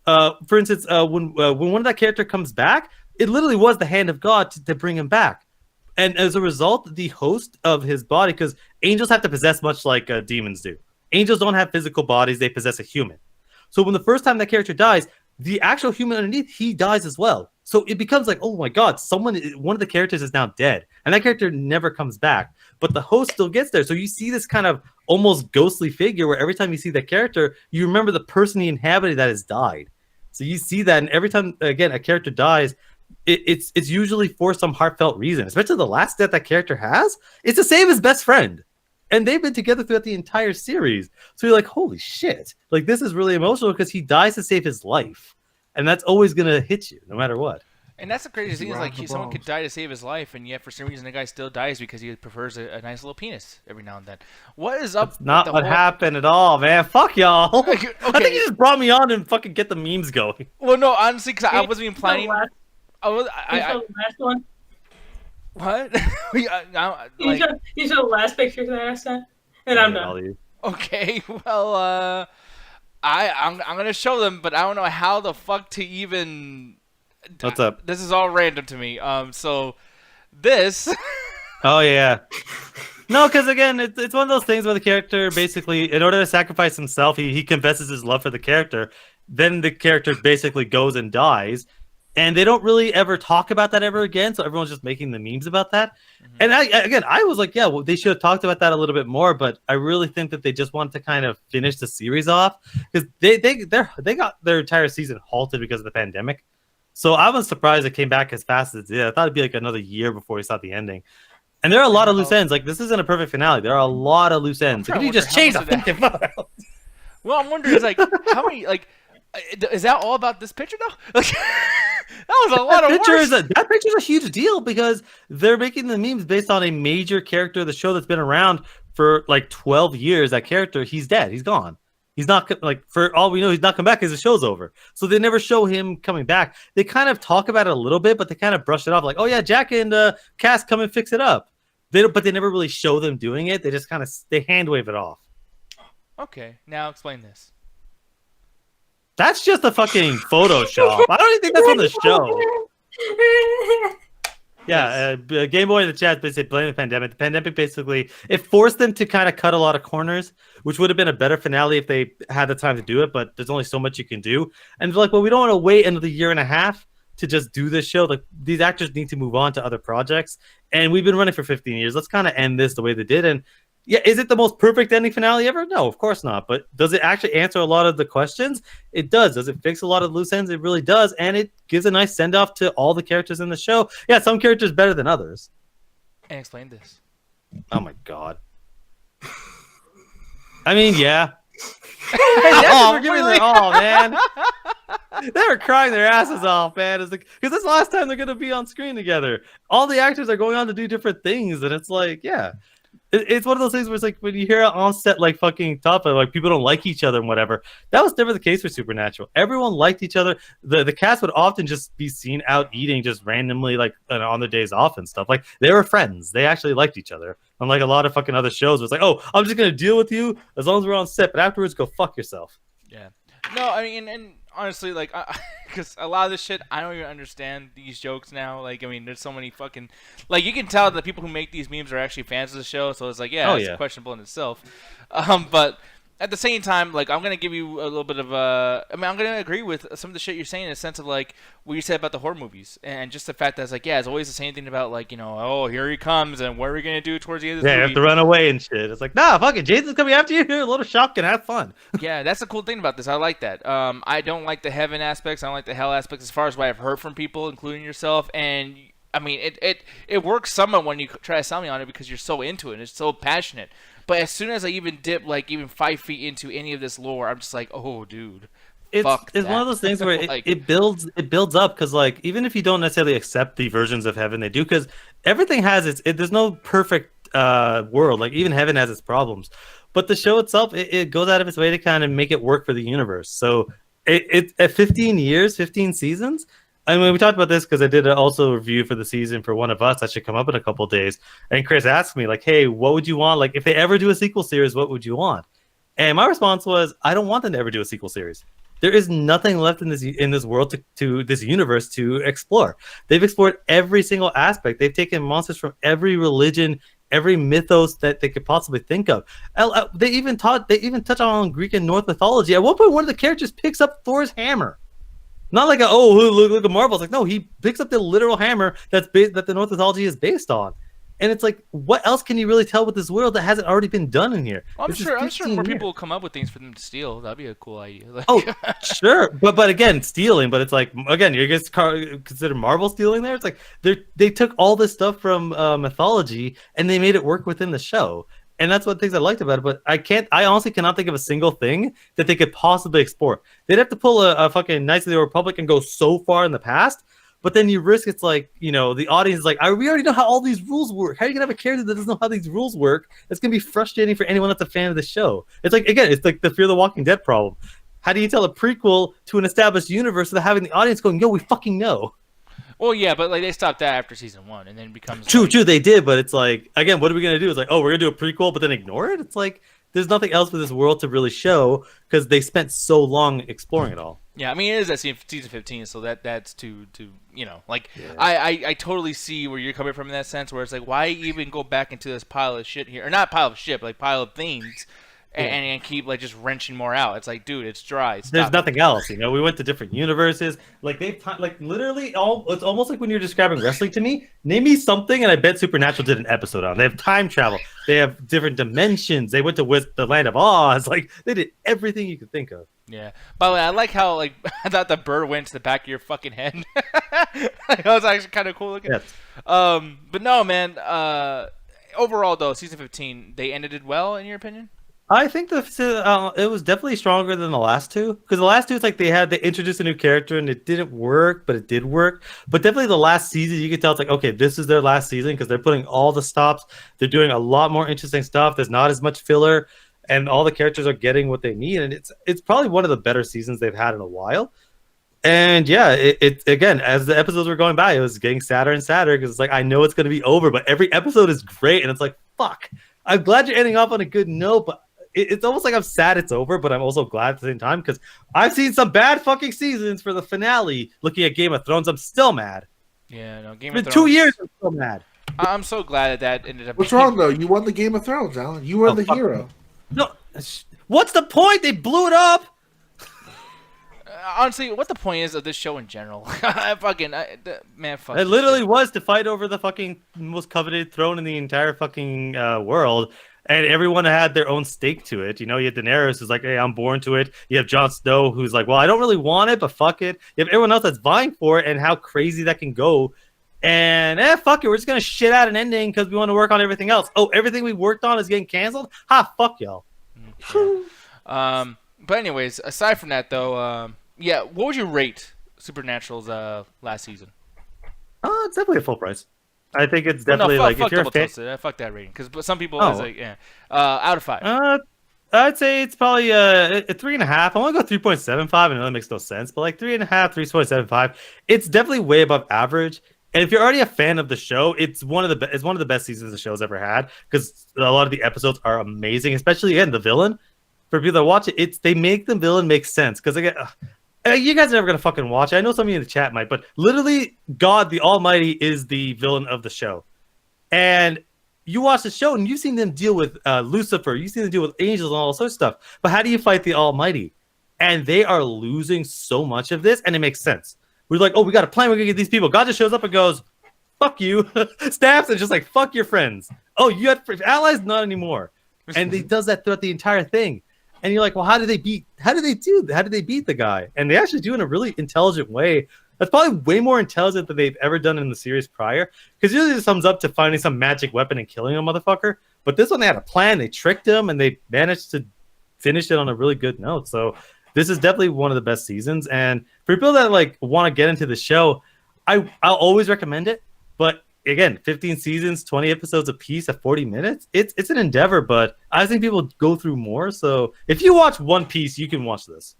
for instance, when one of that character comes back, it literally was the hand of God to bring him back. And as a result, the host of his body, because angels have to possess much like demons do. Angels don't have physical bodies, they possess a human. So when the first time that character dies, the actual human underneath, he dies as well. So it becomes like, oh my God, one of the characters is now dead. And that character never comes back. But the host still gets there. So you see this kind of almost ghostly figure where every time you see that character, you remember the person he inhabited that has died. So you see that, and every time, again, a character dies, it's usually for some heartfelt reason. Especially the last death that character has, it's to save his best friend. And they've been together throughout the entire series. So you're like, holy shit. Like, this is really emotional because he dies to save his life. And that's always going to hit you, no matter what. And that's the crazy thing is, like, someone could die to save his life, and yet for some reason the guy still dies because he prefers a nice little penis every now and then. What is up? That's not what happened at all, man. Fuck y'all. Okay. I think you just brought me on and fucking get the memes going. Well, no, honestly, because I wasn't even planning. The last one. What? You show the last picture that I sent, and I'm done. Okay, well, I'm gonna show them, but I don't know how the fuck to even. What's up? This is all random to me. So this. Oh yeah. No, because again, it's one of those things where the character basically, in order to sacrifice himself, he confesses his love for the character. Then the character basically goes and dies, and they don't really ever talk about that ever again. So everyone's just making the memes about that. Mm-hmm. And I was like, yeah, well, they should have talked about that a little bit more. But I really think that they just wanted to kind of finish the series off because they got their entire season halted because of the pandemic. So I was surprised it came back as fast as it did. I thought it'd be like another year before we saw the ending. And there are a lot of loose ends. Like, this isn't a perfect finale. There are a lot of loose ends. Like, if you just change the fucking photo. Well, I'm wondering, like, how many, like, is that all about this picture, though? Like, that was a lot of work. That picture's a huge deal because they're making the memes based on a major character of the show that's been around for, like, 12 years. That character, he's dead. He's gone. He's not, like, for all we know, he's not coming back because the show's over. So they never show him coming back. They kind of talk about it a little bit, but they kind of brush it off like, oh, yeah, Jack and Cass come and fix it up. But they never really show them doing it. They just kind of, they hand wave it off. Okay, now explain this. That's just a fucking Photoshop. I don't even think that's on the show. Yeah, Game Boy in the chat basically blame the pandemic. The pandemic basically, it forced them to kind of cut a lot of corners, which would have been a better finale if they had the time to do it, but there's only so much you can do. And they're like, well, we don't want to wait another year and a half to just do this show. Like, these actors need to move on to other projects. And we've been running for 15 years. Let's kind of end this the way they did. And Yeah, is it the most perfect ending finale ever? No, of course not. But does it actually answer a lot of the questions? It does. Does it fix a lot of loose ends? It really does. And it gives a nice send off to all the characters in the show. Yeah, some characters better than others. And explain this. Oh my god. I mean, yeah. We're giving their all, man. They were crying their asses off, man. It's like, because that's the last time they're gonna be on screen together. All the actors are going on to do different things, and it's like, yeah. It's one of those things where it's like when you hear on set like fucking topic, like people don't like each other and whatever. That was never the case for Supernatural. Everyone liked each other. The cast would often just be seen out eating just randomly, like on their days off and stuff. Like they were friends. They actually liked each other. Unlike a lot of fucking other shows, it's like, oh, I'm just gonna deal with you as long as we're on set, but afterwards, go fuck yourself. Yeah. No, I mean, and honestly, like, because a lot of this shit, I don't even understand these jokes now. Like, I mean, there's so many fucking, like, you can tell that the people who make these memes are actually fans of the show. So it's like, yeah, it's questionable in itself. But at the same time, like, I'm gonna give you a little bit of I mean, I'm gonna agree with some of the shit you're saying in the sense of like what you said about the horror movies and just the fact that it's like, yeah, it's always the same thing about like, you know, oh, here he comes and what are we gonna do towards the end of this movie? You have to run away and shit. It's like, nah, fuck it, Jason's coming after you. Here, a little shotgun, have fun. Yeah, that's the cool thing about this. I like that. I don't like the heaven aspects. I don't like the hell aspects as far as what I've heard from people, including yourself. And I mean, it works somewhat when you try to sell me on it because you're so into it and it's so passionate. But as soon as I even dip like even 5 feet into any of this lore, I'm just like, oh, dude. It's one of those things where like, it builds up because like even if you don't necessarily accept the versions of heaven they do, because everything has there's no perfect world. Like even heaven has its problems, but the show itself it goes out of its way to kind of make it work for the universe. So it at 15 years, 15 seasons. I mean, we talked about this because I did also a review for the season for One of Us that should come up in a couple of days. And Chris asked me like, "Hey, what would you want? Like, if they ever do a sequel series, what would you want?" And my response was, "I don't want them to ever do a sequel series. There is nothing left in this world to this universe to explore. They've explored every single aspect. They've taken monsters from every religion, every mythos that they could possibly think of. They even touch on Greek and Norse mythology. At one point, one of the characters picks up Thor's hammer." Not like look at Marvel. It's like, no, he picks up the literal hammer that the Norse mythology is based on. And it's like, what else can you really tell with this world that hasn't already been done in here? Well, I'm sure more people will come up with things for them to steal. That'd be a cool idea. Like, oh, sure. But again, stealing. But it's like, again, you're going to consider Marvel stealing there? It's like they took all this stuff from mythology and they made it work within the show. And that's one of the things I liked about it. But I honestly cannot think of a single thing that they could possibly explore. They'd have to pull a fucking Knights of the Republic and go so far in the past. But then you risk it's like, you know, the audience is like, we already know how all these rules work. How are you going to have a character that doesn't know how these rules work? It's going to be frustrating for anyone that's a fan of the show. It's like, again, it's like the Fear the Walking Dead problem. How do you tell a prequel to an established universe without having the audience going, yo, we fucking know? Well, yeah, but like they stopped that after season 1, and then it becomes true, they did, but it's like, again, what are we gonna do? It's like, oh, we're gonna do a prequel, but then ignore it. It's like there's nothing else for this world to really show because they spent so long exploring it all. Yeah, I mean it is at season 15, so that's to you know, like yeah. I totally see where you're coming from in that sense, where it's like, why even go back into this pile of shit here, or not pile of shit, but like pile of things. And keep like just wrenching more out. It's like, dude, it's dry. There's nothing else, you know. We went to different universes. Like like literally it's almost like when you're describing wrestling to me. Name me something, and I bet Supernatural did an episode on. They have time travel. They have different dimensions. They went to the land of Oz. Like they did everything you could think of. Yeah. By the way, I like how like I thought the bird went to the back of your fucking head. That was actually kind of cool looking. Yes. But no, man. Overall, though, season 15, they ended it well, in your opinion? I think it was definitely stronger than the last two, because the last two, it's like they introduced a new character and it didn't work, but it did work. But definitely the last season, you can tell it's like, okay, this is their last season because they're putting all the stops. They're doing a lot more interesting stuff. There's not as much filler, and all the characters are getting what they need. And it's probably one of the better seasons they've had in a while. And yeah, it again, as the episodes were going by, it was getting sadder and sadder because it's like, I know it's going to be over, but every episode is great, and it's like, fuck. I'm glad you're ending off on a good note, but it's almost like I'm sad it's over, but I'm also glad at the same time because I've seen some bad fucking seasons for the finale. Looking at Game of Thrones, I'm still mad. Yeah, no, Game of Thrones. 2 years, I'm still mad. I'm so glad that ended up. What's wrong though? You won the Game of Thrones, Alan. You were the hero. No, what's the point? They blew it up. Honestly, what the point is of this show in general? Fuck. It literally was to fight over the fucking most coveted throne in the entire fucking world. and everyone had their own stake to it. You know, you had Daenerys who's like, hey, I'm born to it. You have Jon Snow who's like, well, I don't really want it, but fuck it. You have everyone else that's vying for it, and how crazy that can go. And fuck it, we're just gonna shit out an ending because we want to work on everything else. Oh, everything we worked on is getting canceled? Ha, fuck y'all. But anyways, aside from that though, yeah, what would you rate Supernatural's last season? It's definitely a full price. I think it's definitely like if you're a fan. Fuck that rating, because some people is like, yeah, out of 5. I'd say it's probably a 3.5. I want to go 3.75. I know that makes no sense, but like 3.5, 3.75. It's definitely way above average. And if you're already a fan of the show, it's one of the best seasons the show's ever had, because a lot of the episodes are amazing, especially again the villain. For people that watch it, they make the villain make sense, because again, you guys are never gonna fucking watch it. I know some of you in the chat might, but literally, God the Almighty is the villain of the show, and you watch the show and you've seen them deal with Lucifer, you've seen them deal with angels and all sorts of stuff. But how do you fight the Almighty? And they are losing so much of this, and it makes sense. We're like, oh, we got a plan. We're gonna get these people. God just shows up and goes, "Fuck you," stabs and just like, "Fuck your friends." Oh, you had allies? Not anymore. And he does that throughout the entire thing. And you're like, well, how did they beat the guy? And they actually do it in a really intelligent way. That's probably way more intelligent than they've ever done in the series prior. Because usually it sums up to finding some magic weapon and killing a motherfucker. But this one, they had a plan. They tricked him, and they managed to finish it on a really good note. So this is definitely one of the best seasons. And for people that like want to get into the show, I'll always recommend it. But again, 15 seasons, 20 episodes a piece at 40 minutes. It's an endeavor, but I think people go through more. So if you watch One Piece, you can watch this.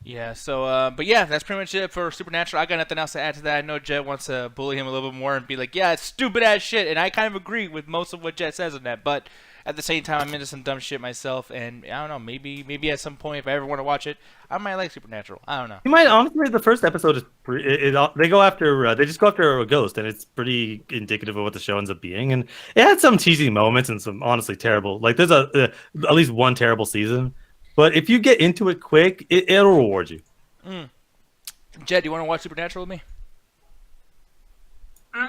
Yeah, so, but yeah, that's pretty much it for Supernatural. I got nothing else to add to that. I know Jet wants to bully him a little bit more and be like, yeah, it's stupid ass shit. And I kind of agree with most of what Jet says on that. But at the same time, I'm into some dumb shit myself. And I don't know, maybe at some point, if I ever want to watch it, I might like Supernatural. I don't know. You might, honestly, the first episode is they go after, they just go after a ghost. And it's pretty indicative of what the show ends up being. And it had some cheesy moments and some honestly terrible, like there's at least one terrible season. But if you get into it quick, it'll reward you. Jed, do you want to watch Supernatural with me? Come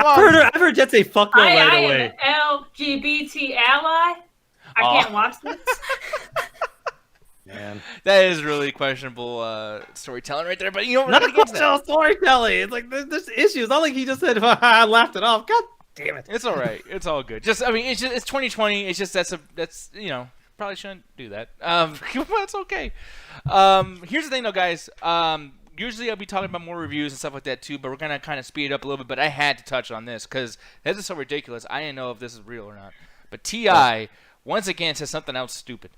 on. I've heard Jed say fuck no right away. I am an LGBT ally. I can't watch this. Man, that is really questionable storytelling right there. But you know, not questionable storytelling. It's like there's issues. Not like he just said I laughed it off. God damn it. It's all right. It's all good. Just, I mean, it's 2020. It's just that's you know, probably shouldn't do that. But it's okay. Here's the thing, though, guys. Usually I'll be talking about more reviews and stuff like that too, but we're gonna kind of speed it up a little bit. But I had to touch on this because this is so ridiculous. I didn't know if this is real or not. But T.I. once again says something else stupid.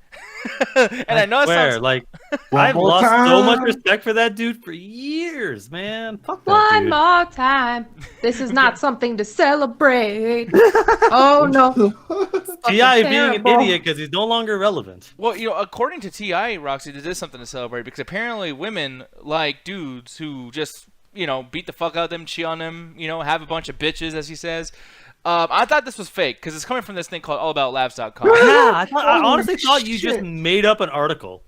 And I know it sounds like I've lost so much respect for that dude for years, man. Fuck that One dude. more time. This is not something to celebrate. Oh no. T.I. being an idiot because he's no longer relevant. Well, you know, according to T.I., Roxy, this is something to celebrate because apparently women like dudes who just, you know, beat the fuck out of them, cheat on them, you know, have a bunch of bitches, as he says. I thought this was fake because it's coming from this thing called allaboutLaughs.com. Yeah, I honestly thought you just made up an article.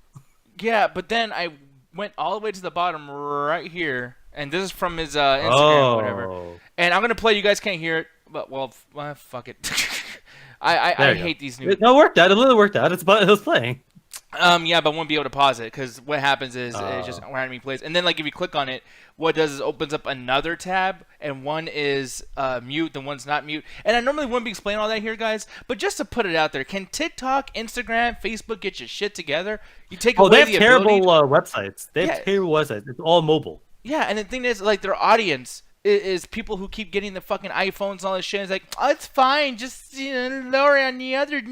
Yeah, but then I went all the way to the bottom right here, and this is from his Instagram or whatever. And I'm gonna play. You guys can't hear it, but well, fuck it. I hate these new. No, it worked out. It literally worked out. It was playing. Yeah, but I won't be able to pause it because what happens is it just randomly plays, and then like if you click on it, what it does is opens up another tab, and one is mute, and one's not mute. And I normally wouldn't be explaining all that here, guys, but just to put it out there, can TikTok, Instagram, Facebook get your shit together? You take away they have the terrible ability websites. They have terrible websites. It's all mobile. Yeah, and the thing is, like, their audience is people who keep getting the fucking iPhones and all this shit. It's like, oh, it's fine, just lower on the other.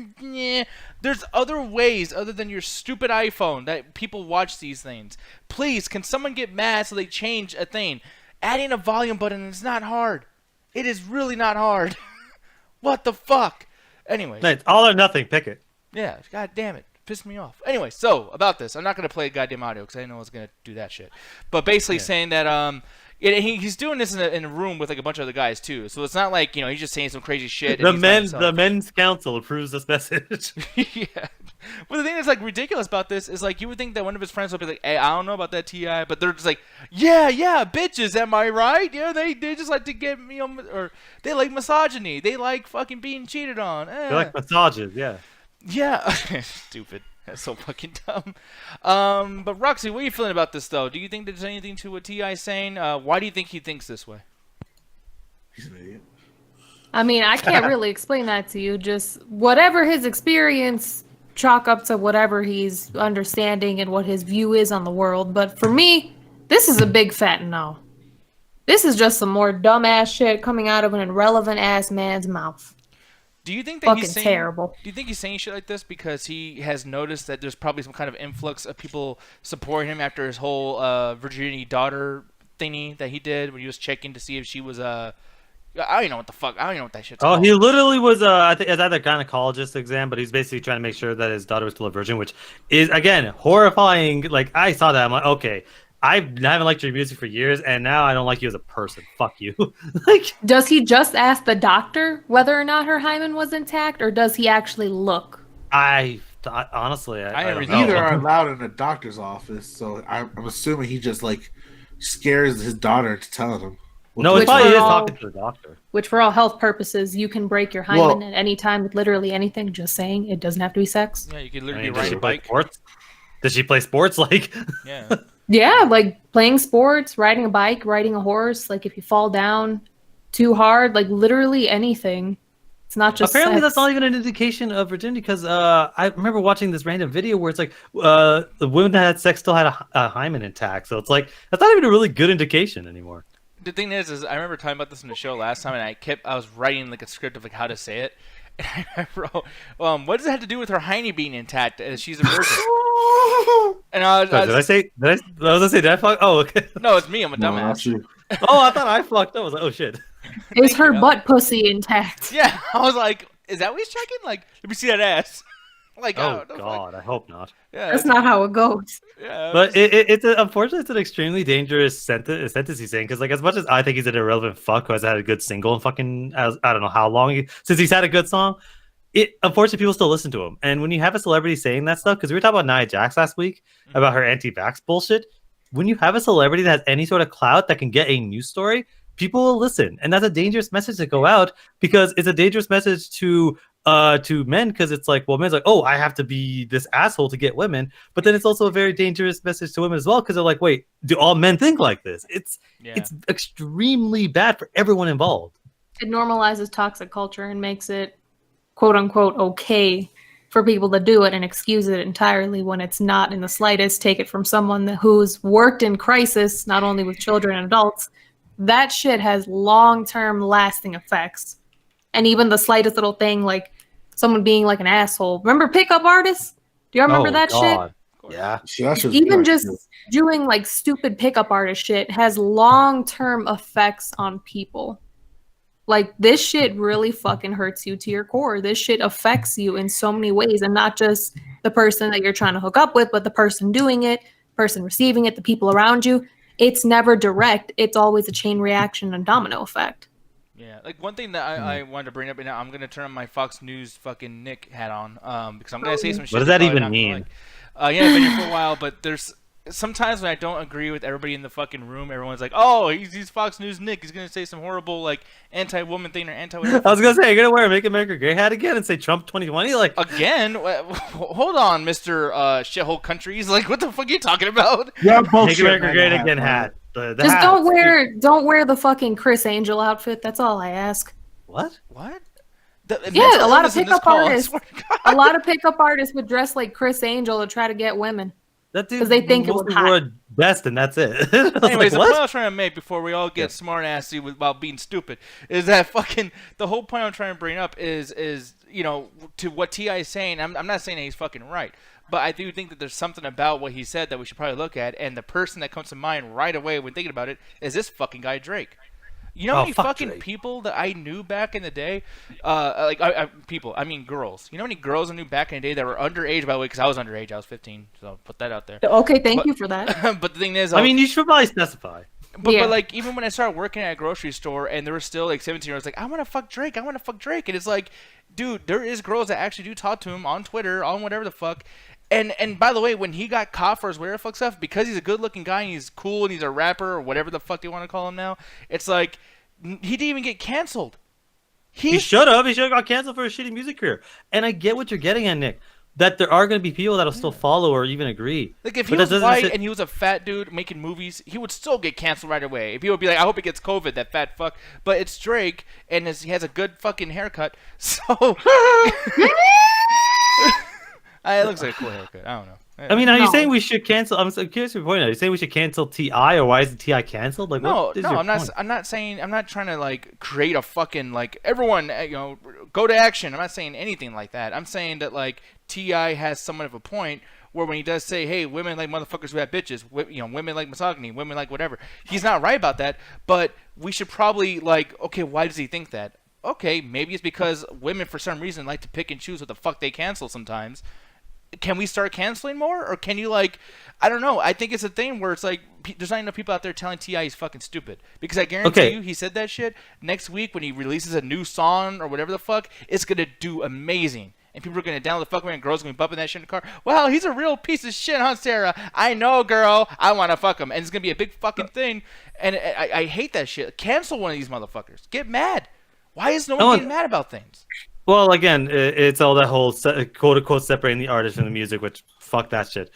There's other ways other than your stupid iPhone that people watch these things. Please, can someone get mad so they change a thing? Adding a volume button is not hard. It is really not hard. What the fuck? Anyway. It's all or nothing. Pick it. Yeah, god damn it. Pissed me off. Anyway, so about this. I'm not going to play goddamn audio because I know I was going to do that shit. But basically saying that he's doing this in a room with like a bunch of other guys too. So it's not like, you know, he's just saying some crazy shit. The men's council approves this message. Yeah. But the thing that's like ridiculous about this is like you would think that one of his friends would be like, "Hey, I don't know about that Ti," but they're just like, "Yeah, bitches, am I right? Yeah, they just like to get me on, or they like misogyny, they like fucking being cheated on." They like massages, yeah. Yeah, stupid. That's so fucking dumb. But Roxy, what are you feeling about this though? Do you think there's anything to what Ti is saying? Why do you think he thinks this way? He's an idiot. I mean, I can't really explain that to you. Just whatever his experience, chalk up to whatever he's understanding and what his view is on the world. But for me, this is a big fat no. This is just some more dumbass shit coming out of an irrelevant ass man's mouth. Do you think that Fucking he's saying, terrible. Do you think he's saying shit like this because he has noticed that there's probably some kind of influx of people supporting him after his whole virginity daughter thingy that he did when he was checking to see if she was I don't even know what the fuck. I don't even know what that shit's called. He literally was, I think, it's either a gynecologist exam, but he's basically trying to make sure that his daughter was still a virgin, which is, again, horrifying. Like, I saw that. I'm like, okay, I haven't liked your music for years, and now I don't like you as a person. Fuck you. Like, does he just ask the doctor whether or not her hymen was intact, or does he actually look? Honestly, I don't know. Neither are allowed in a doctor's office, so I'm assuming he just, like, scares his daughter into telling him. No, it's Which probably we're is all- talking to the doctor. Which, for all health purposes, you can break your hymen at any time with literally anything. Just saying, it doesn't have to be sex. Yeah, you could I literally mean, ride a bike. sports? Does she play sports? Like, Yeah. Yeah, like playing sports, riding a bike, riding a horse. Like if you fall down too hard, like literally anything. It's not just apparently sex. that's not even an indication of virginity, because I remember watching this random video where it's like the women that had sex still had a hymen intact. So it's like that's not even a really good indication anymore. The thing is I remember talking about this in the show last time, and I was writing like a script of like how to say it, and I wrote, what does it have to do with her hiney being intact as she's a virgin? And Did I fuck? Oh, okay. No, it's me. I'm a No, not dumbass. you. Oh, I thought I fucked up. I was like, oh shit. Is her you. butt pussy intact? Yeah, I was like, is that what he's checking? Like, let me see that ass. Like, Oh no, god, I hope not. Yeah, That's not how it goes. yeah. But unfortunately, it's an extremely dangerous sentence he's saying, because like as much as I think he's an irrelevant fuck who has had a good single in fucking I don't know how long since he's had a good song, unfortunately people still listen to him. And when you have a celebrity saying that stuff, because we were talking about Nia Jax last week about her anti-vax bullshit, when you have a celebrity that has any sort of clout that can get a news story, people will listen, and that's a dangerous message to go out, because it's a dangerous message to men, because it's like, well, men's like, oh, I have to be this asshole to get women, but then it's also a very dangerous message to women as well, because they're like, wait, do all men think like this? It's extremely bad for everyone involved. It normalizes toxic culture and makes it quote unquote okay for people to do it and excuse it entirely when it's not in the slightest. Take it from someone who's worked in crisis, not only with children and adults. That shit has long-term lasting effects. And even the slightest little thing, like someone being like an asshole. Remember pickup artists? Do you remember that shit? Yeah. Even just doing like stupid pickup artist shit has long-term effects on people. Like this shit really fucking hurts you to your core. This shit affects you in so many ways, and not just the person that you're trying to hook up with, but the person doing it, person receiving it, the people around you. It's never direct. It's always a chain reaction and domino effect. Yeah, like one thing that I wanted to bring up, and I'm gonna turn my Fox News fucking Nick hat on, because I'm gonna say some shit. What does that you're probably even not mean? gonna like. Yeah, I've been here for a while, but there's sometimes when I don't agree with everybody in the fucking room, everyone's like, "Oh, he's Fox News Nick. He's gonna say some horrible like anti-woman thing or anti-whatever." I was gonna say, you're gonna wear a Make America Great hat again and say Trump 2020? Like again? Hold on, Mr. Shithole Countries. Like, what the fuck are you talking about? Yeah, Make bullshit. America Great Again hat. The Just hat. don't wear the fucking Chris Angel outfit. That's all I ask. What? What? Yeah, a lot of pickup artists. swear to God. A lot of pickup artists would dress like Chris Angel to try to get women. That dude 'Cause they think it was mostly hot. wore a vest and that's it. I was Anyways, like, the what? point I was trying to make before we all get smart assy about being stupid is that fucking the whole point I'm trying to bring up is to what T.I. is saying. I'm not saying that he's fucking right, but I do think that there's something about what he said that we should probably look at, and the person that comes to mind right away when thinking about it is this fucking guy Drake. You know how many fucking Drake. people that I knew back in the day? I mean girls. You know how many girls I knew back in the day that were underage, by the way, because I was underage. I was 15, so put that out there. Okay, thank you for that. But the thing is... I mean, you should probably specify. But like even when I started working at a grocery store and there were still like 17-year-olds like I want to fuck Drake, and it's like, dude, there is girls that actually do talk to him on Twitter, on whatever the fuck. And by the way, when he got caught for his whatever the fuck stuff, because he's a good-looking guy and he's cool and he's a rapper or whatever the fuck they want to call him now, it's like he didn't even get canceled. He should have. He should have got canceled for a shitty music career. And I get what you're getting at, Nick. That there are going to be people that'll still follow or even agree. Like if he was white and he was a fat dude making movies, he would still get canceled right away. If he would be like, I hope he gets COVID, that fat fuck. But it's Drake, and he has a good fucking haircut, so it looks like a cool haircut. I don't know. I mean, are you saying we should cancel? I'm so curious your point. Are you saying we should cancel T.I. or why isn't T.I. canceled? Like, no, I'm not. I'm not saying. I'm not trying to like create a fucking like everyone go to action. I'm not saying anything like that. I'm saying that like T.I. has somewhat of a point where when he does say, "Hey, women like motherfuckers who have bitches," women like misogyny, women like whatever. He's not right about that, but we should probably like, okay, why does he think that? Okay, maybe it's because women for some reason like to pick and choose what the fuck they cancel sometimes. Can we start canceling more, or can you like, I don't know. I think it's a thing where it's like there's not enough people out there telling T.I. he's fucking stupid, because I guarantee you he said that shit. Next week when he releases a new song or whatever the fuck, it's gonna do amazing, and people are gonna download the fuck and girls are gonna be bumping that shit in the car. Wow, he's a real piece of shit, huh, Sarah? I know, girl. I want to fuck him, and it's gonna be a big fucking thing. And I hate that shit. Cancel one of these motherfuckers. Get mad. Why is no one getting mad about things? Well, again, it's all that whole quote-unquote separating the artist from the music, which fuck that shit.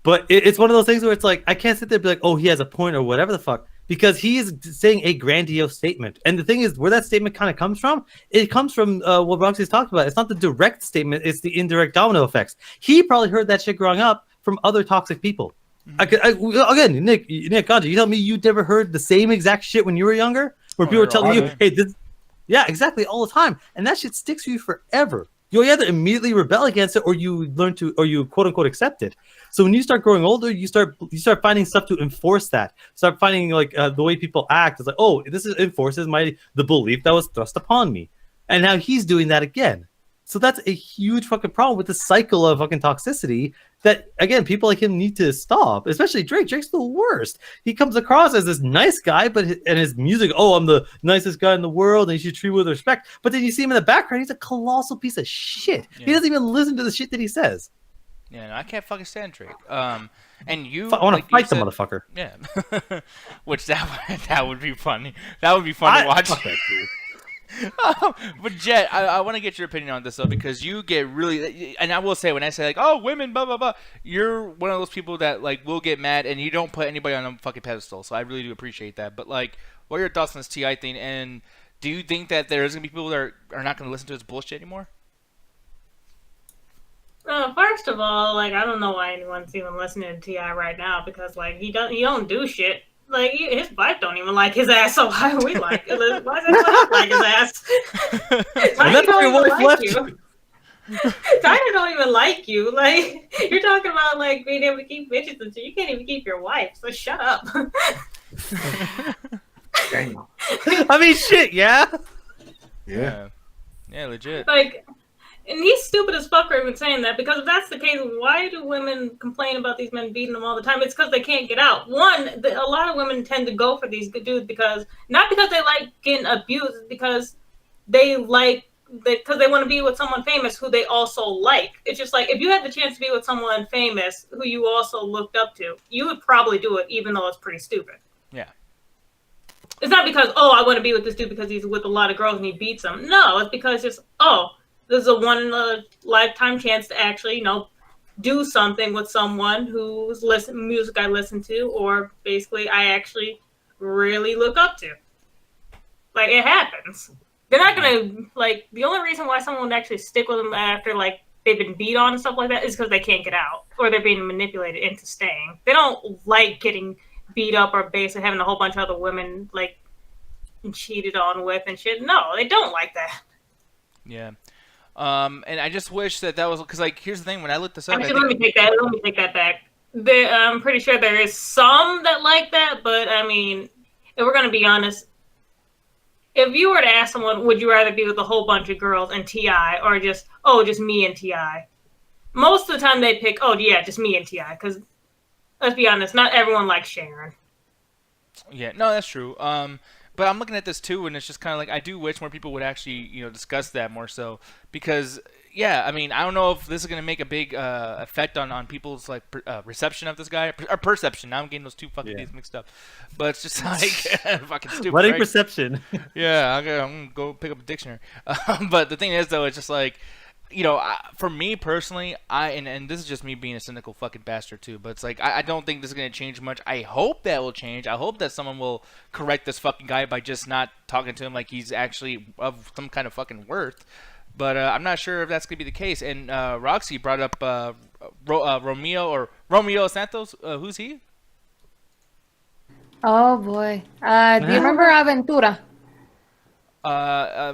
But it's one of those things where it's like, I can't sit there and be like, oh, he has a point or whatever the fuck, because he is saying a grandiose statement. And the thing is, where that statement kind of comes from, it comes from what Roxy's talked about. It's not the direct statement, it's the indirect domino effects. He probably heard that shit growing up from other toxic people. Again, Nick, Ganja, you tell me you never heard the same exact shit when you were younger? Where people were telling you, hey, this... Yeah, exactly, all the time. And that shit sticks with you forever. You either immediately rebel against it or you learn to, or you quote unquote accept it. So when you start growing older, you start finding stuff to enforce that. Start finding like the way people act. It's like, oh, this enforces the belief that was thrust upon me. And now he's doing that again. So that's a huge fucking problem with the cycle of fucking toxicity that, again, people like him need to stop, especially Drake. Drake's the worst. He comes across as this nice guy, and his music, oh, I'm the nicest guy in the world, and you should treat me with respect. But then you see him in the background, he's a colossal piece of shit. Yeah. He doesn't even listen to the shit that he says. Yeah, no, I can't fucking stand Drake. And you, I want to fight the motherfucker. Yeah, which that would be funny. That would be fun to watch. Fuck that dude. But Jet, I want to get your opinion on this though, because you get really, and I will say, when I say like, oh, women, blah blah blah, you're one of those people that like will get mad, and you don't put anybody on a fucking pedestal. So I really do appreciate that. But like, what are your thoughts on this T.I. thing? And do you think that there's gonna be people that are not gonna listen to his bullshit anymore? First of all, like, I don't know why anyone's even listening to T.I. right now, because like he don't do shit. Like, his wife don't even like his ass, so why do we like it? Why does everyone like his ass? Tiny don't even like you. Tiny don't even like you. Like, you're talking about, like, being able to keep bitches and shit. You can't even keep your wife, so shut up. Damn. I mean, shit, yeah? Yeah. Yeah, legit. Like... And he's stupid as fuck for even saying that, because if that's the case, why do women complain about these men beating them all the time? It's because they can't get out. One, a lot of women tend to go for these good dudes not because they like getting abused, it's because they want to be with someone famous who they also like. It's just like, if you had the chance to be with someone famous who you also looked up to, you would probably do it, even though it's pretty stupid. Yeah. It's not because, oh, I want to be with this dude because he's with a lot of girls and he beats them. No, it's because just, oh, there's a one-in-a-lifetime chance to actually, do something with someone whose music I listen to, or basically I actually really look up to. Like, it happens. They're not gonna, like, the only reason why someone would actually stick with them after, like, they've been beat on and stuff like that is because they can't get out, or they're being manipulated into staying. They don't like getting beat up or basically having a whole bunch of other women, like, cheated on with and shit. No, they don't like that. Yeah. And I just wish that was, because, like, here's the thing, when I looked this up... Actually, let me take that back. I'm pretty sure there is some that like that, but, I mean, if we're going to be honest, if you were to ask someone, would you rather be with a whole bunch of girls and T.I., or just me and T.I., most of the time they pick, oh, yeah, just me and T.I., because, let's be honest, not everyone likes Sharon. Yeah, no, that's true. But I'm looking at this too, and it's just kind of like I do wish more people would actually, discuss that more so because, yeah, I mean, I don't know if this is gonna make a big effect on people's like reception of this guy or perception. Now I'm getting those two fucking things mixed up, but it's just like fucking stupid. Wedding right? perception. Yeah, I'm gonna go pick up a dictionary. But the thing is, though, it's just like, for me personally, and this is just me being a cynical fucking bastard too, but it's like I don't think this is gonna change much. I hope that will change. I hope that someone will correct this fucking guy by just not talking to him like he's actually of some kind of fucking worth. But I'm not sure if that's gonna be the case. And Roxy brought up Romeo Santos. Who's he? Oh boy. Do you remember Aventura?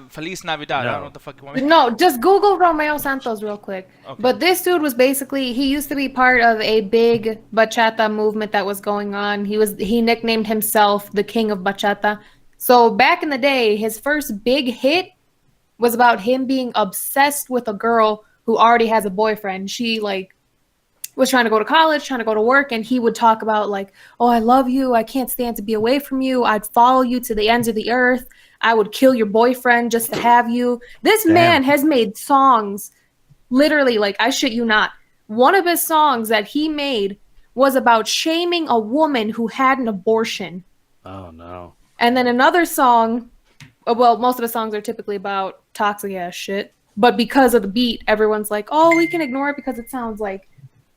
Feliz Navidad. No. I don't know what the fuck you want me. No, just Google Romeo Santos real quick. Okay. But this dude was basically, he used to be part of a big bachata movement that was going on. He nicknamed himself the King of Bachata. So back in the day, his first big hit was about him being obsessed with a girl who already has a boyfriend. She was trying to go to college, trying to go to work, and he would talk about like, oh, I love you. I can't stand to be away from you. I'd follow you to the ends of the earth. I would kill your boyfriend just to have you. This man has made songs, literally, like, I shit you not. One of his songs that he made was about shaming a woman who had an abortion. Oh, no. And then another song, well, most of the songs are typically about toxic ass shit. But because of the beat, everyone's like, oh, we can ignore it because it sounds like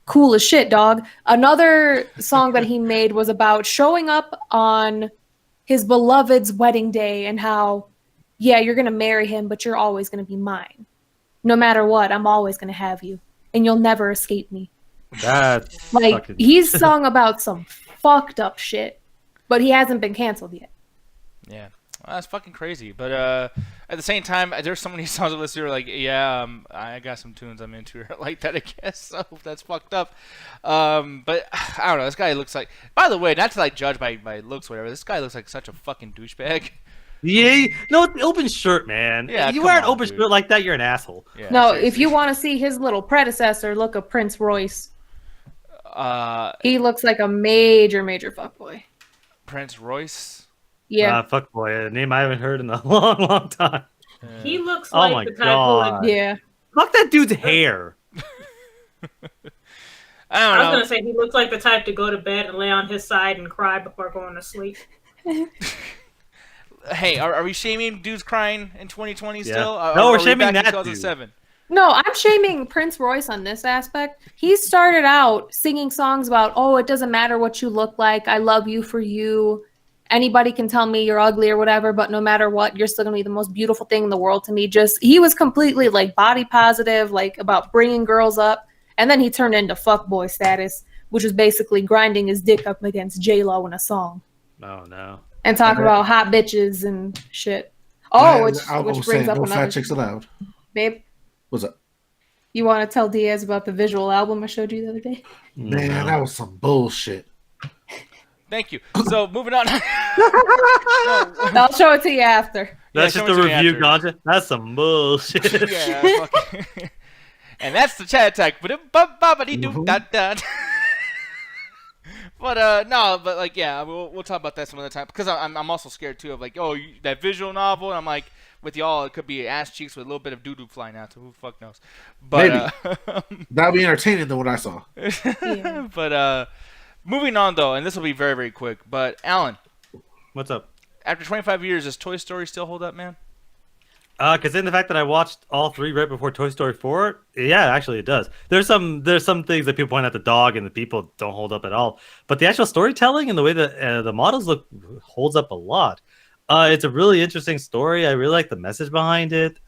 cool as shit, dog. Another song that he made was about showing up on his beloved's wedding day and how, yeah, you're going to marry him, but you're always going to be mine. No matter what, I'm always going to have you. And you'll never escape me. That's like, fucking... he's sung about some fucked up shit, but he hasn't been canceled yet. Yeah. Well, that's fucking crazy. But at the same time, there's so many songs of this that are like, yeah, I got some tunes I'm into like that, I guess. So that's fucked up. But I don't know. This guy looks like. By the way, not to like judge by looks, or whatever. This guy looks like such a fucking douchebag. Yeah, no, open shirt, man. Yeah, you come wear an on, open dude. shirt like that, you're an asshole. Yeah, No, seriously. if you want to see his little predecessor, look at Prince Royce. He looks like a major fuckboy. Prince Royce. Yeah. Fuck boy, a name I haven't heard in a long time. He looks Oh like my the type God. who would, Yeah. Fuck that dude's hair. I I don't was know. gonna say he looks like the type to go to bed and lay on his side and cry before going to sleep. Hey, are we shaming dudes crying in 2020 still? No, Or we're are we shaming back in that dude. 2007? No, I'm shaming Prince Royce on this aspect. He started out singing songs about, oh, it doesn't matter what you look like. I love you for you. Anybody can tell me you're ugly or whatever, but no matter what, you're still going to be the most beautiful thing in the world to me. He was completely like body positive, like about bringing girls up. And then he turned into fuckboy status, which was basically grinding his dick up against J-Lo in a song. Oh no. And talking about hot bitches and shit. Oh, which brings up no another fat chicks allowed. Babe, What's up? you want to tell Diaz about the visual album I showed you the other day? Man, that was some bullshit. Thank you. So moving on. I'll show it to you after. That's show just it a to me review, after. Ganja. That's some bullshit. Yeah. Fucking. And that's the chat attack. But no, but like yeah, we'll talk about that some other time because I'm also scared too of like that visual novel and I'm like with y'all it could be ass cheeks with a little bit of doo doo flying out so who the fuck knows. But That'll be entertaining than what I saw. Yeah. but moving on though, and this will be very very quick. But Alan, What's up? after 25 years, does Toy Story still hold up, man? Because in the fact that I watched all three right before Toy Story 4, yeah, actually it does. There's some things that people point out the dog and the people don't hold up at all, but the actual storytelling and the way that the models look holds up a lot. It's a really interesting story. I really like the message behind it.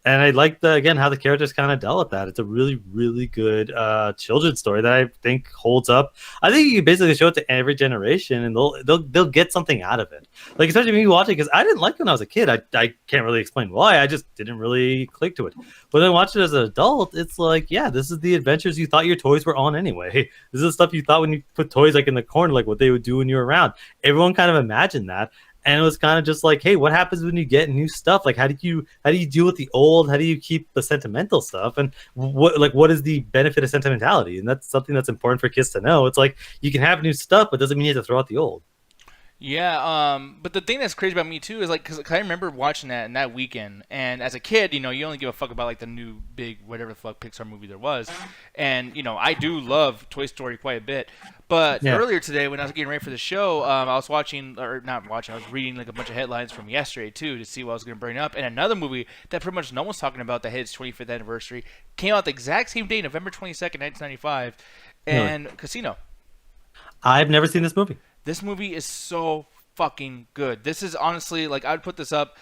And I like how the characters kind of dealt with that. It's a really, really good children's story that I think holds up. I think you can basically show it to every generation, and they'll get something out of it. Like especially me watching, because I didn't like it when I was a kid. I can't really explain why. I just didn't really click to it. But then watching it as an adult, it's like, yeah, this is the adventures you thought your toys were on anyway. This is the stuff you thought when you put toys like in the corner, like what they would do when you were around. Everyone kind of imagined that. And it was kind of just like, hey, what happens when you get new stuff? Like, how do you deal with the old? How do you keep the sentimental stuff? And what is the benefit of sentimentality? And that's something that's important for kids to know. It's like you can have new stuff, but doesn't mean you have to throw out the old. Yeah, but the thing that's crazy about me too is like, cause I remember watching that in that weekend, and as a kid, you only give a fuck about like the new big whatever the fuck Pixar movie there was, and I do love Toy Story quite a bit. But earlier today, when I was getting ready for the show, I was watching, or not watching, I was reading like a bunch of headlines from yesterday too to see what I was going to bring up, and another movie that pretty much no one's talking about that hit its 25th anniversary came out the exact same day, November 22nd, 1995, and Casino. I've never seen this movie. This movie is so fucking good. This is honestly, like, I'd put this up.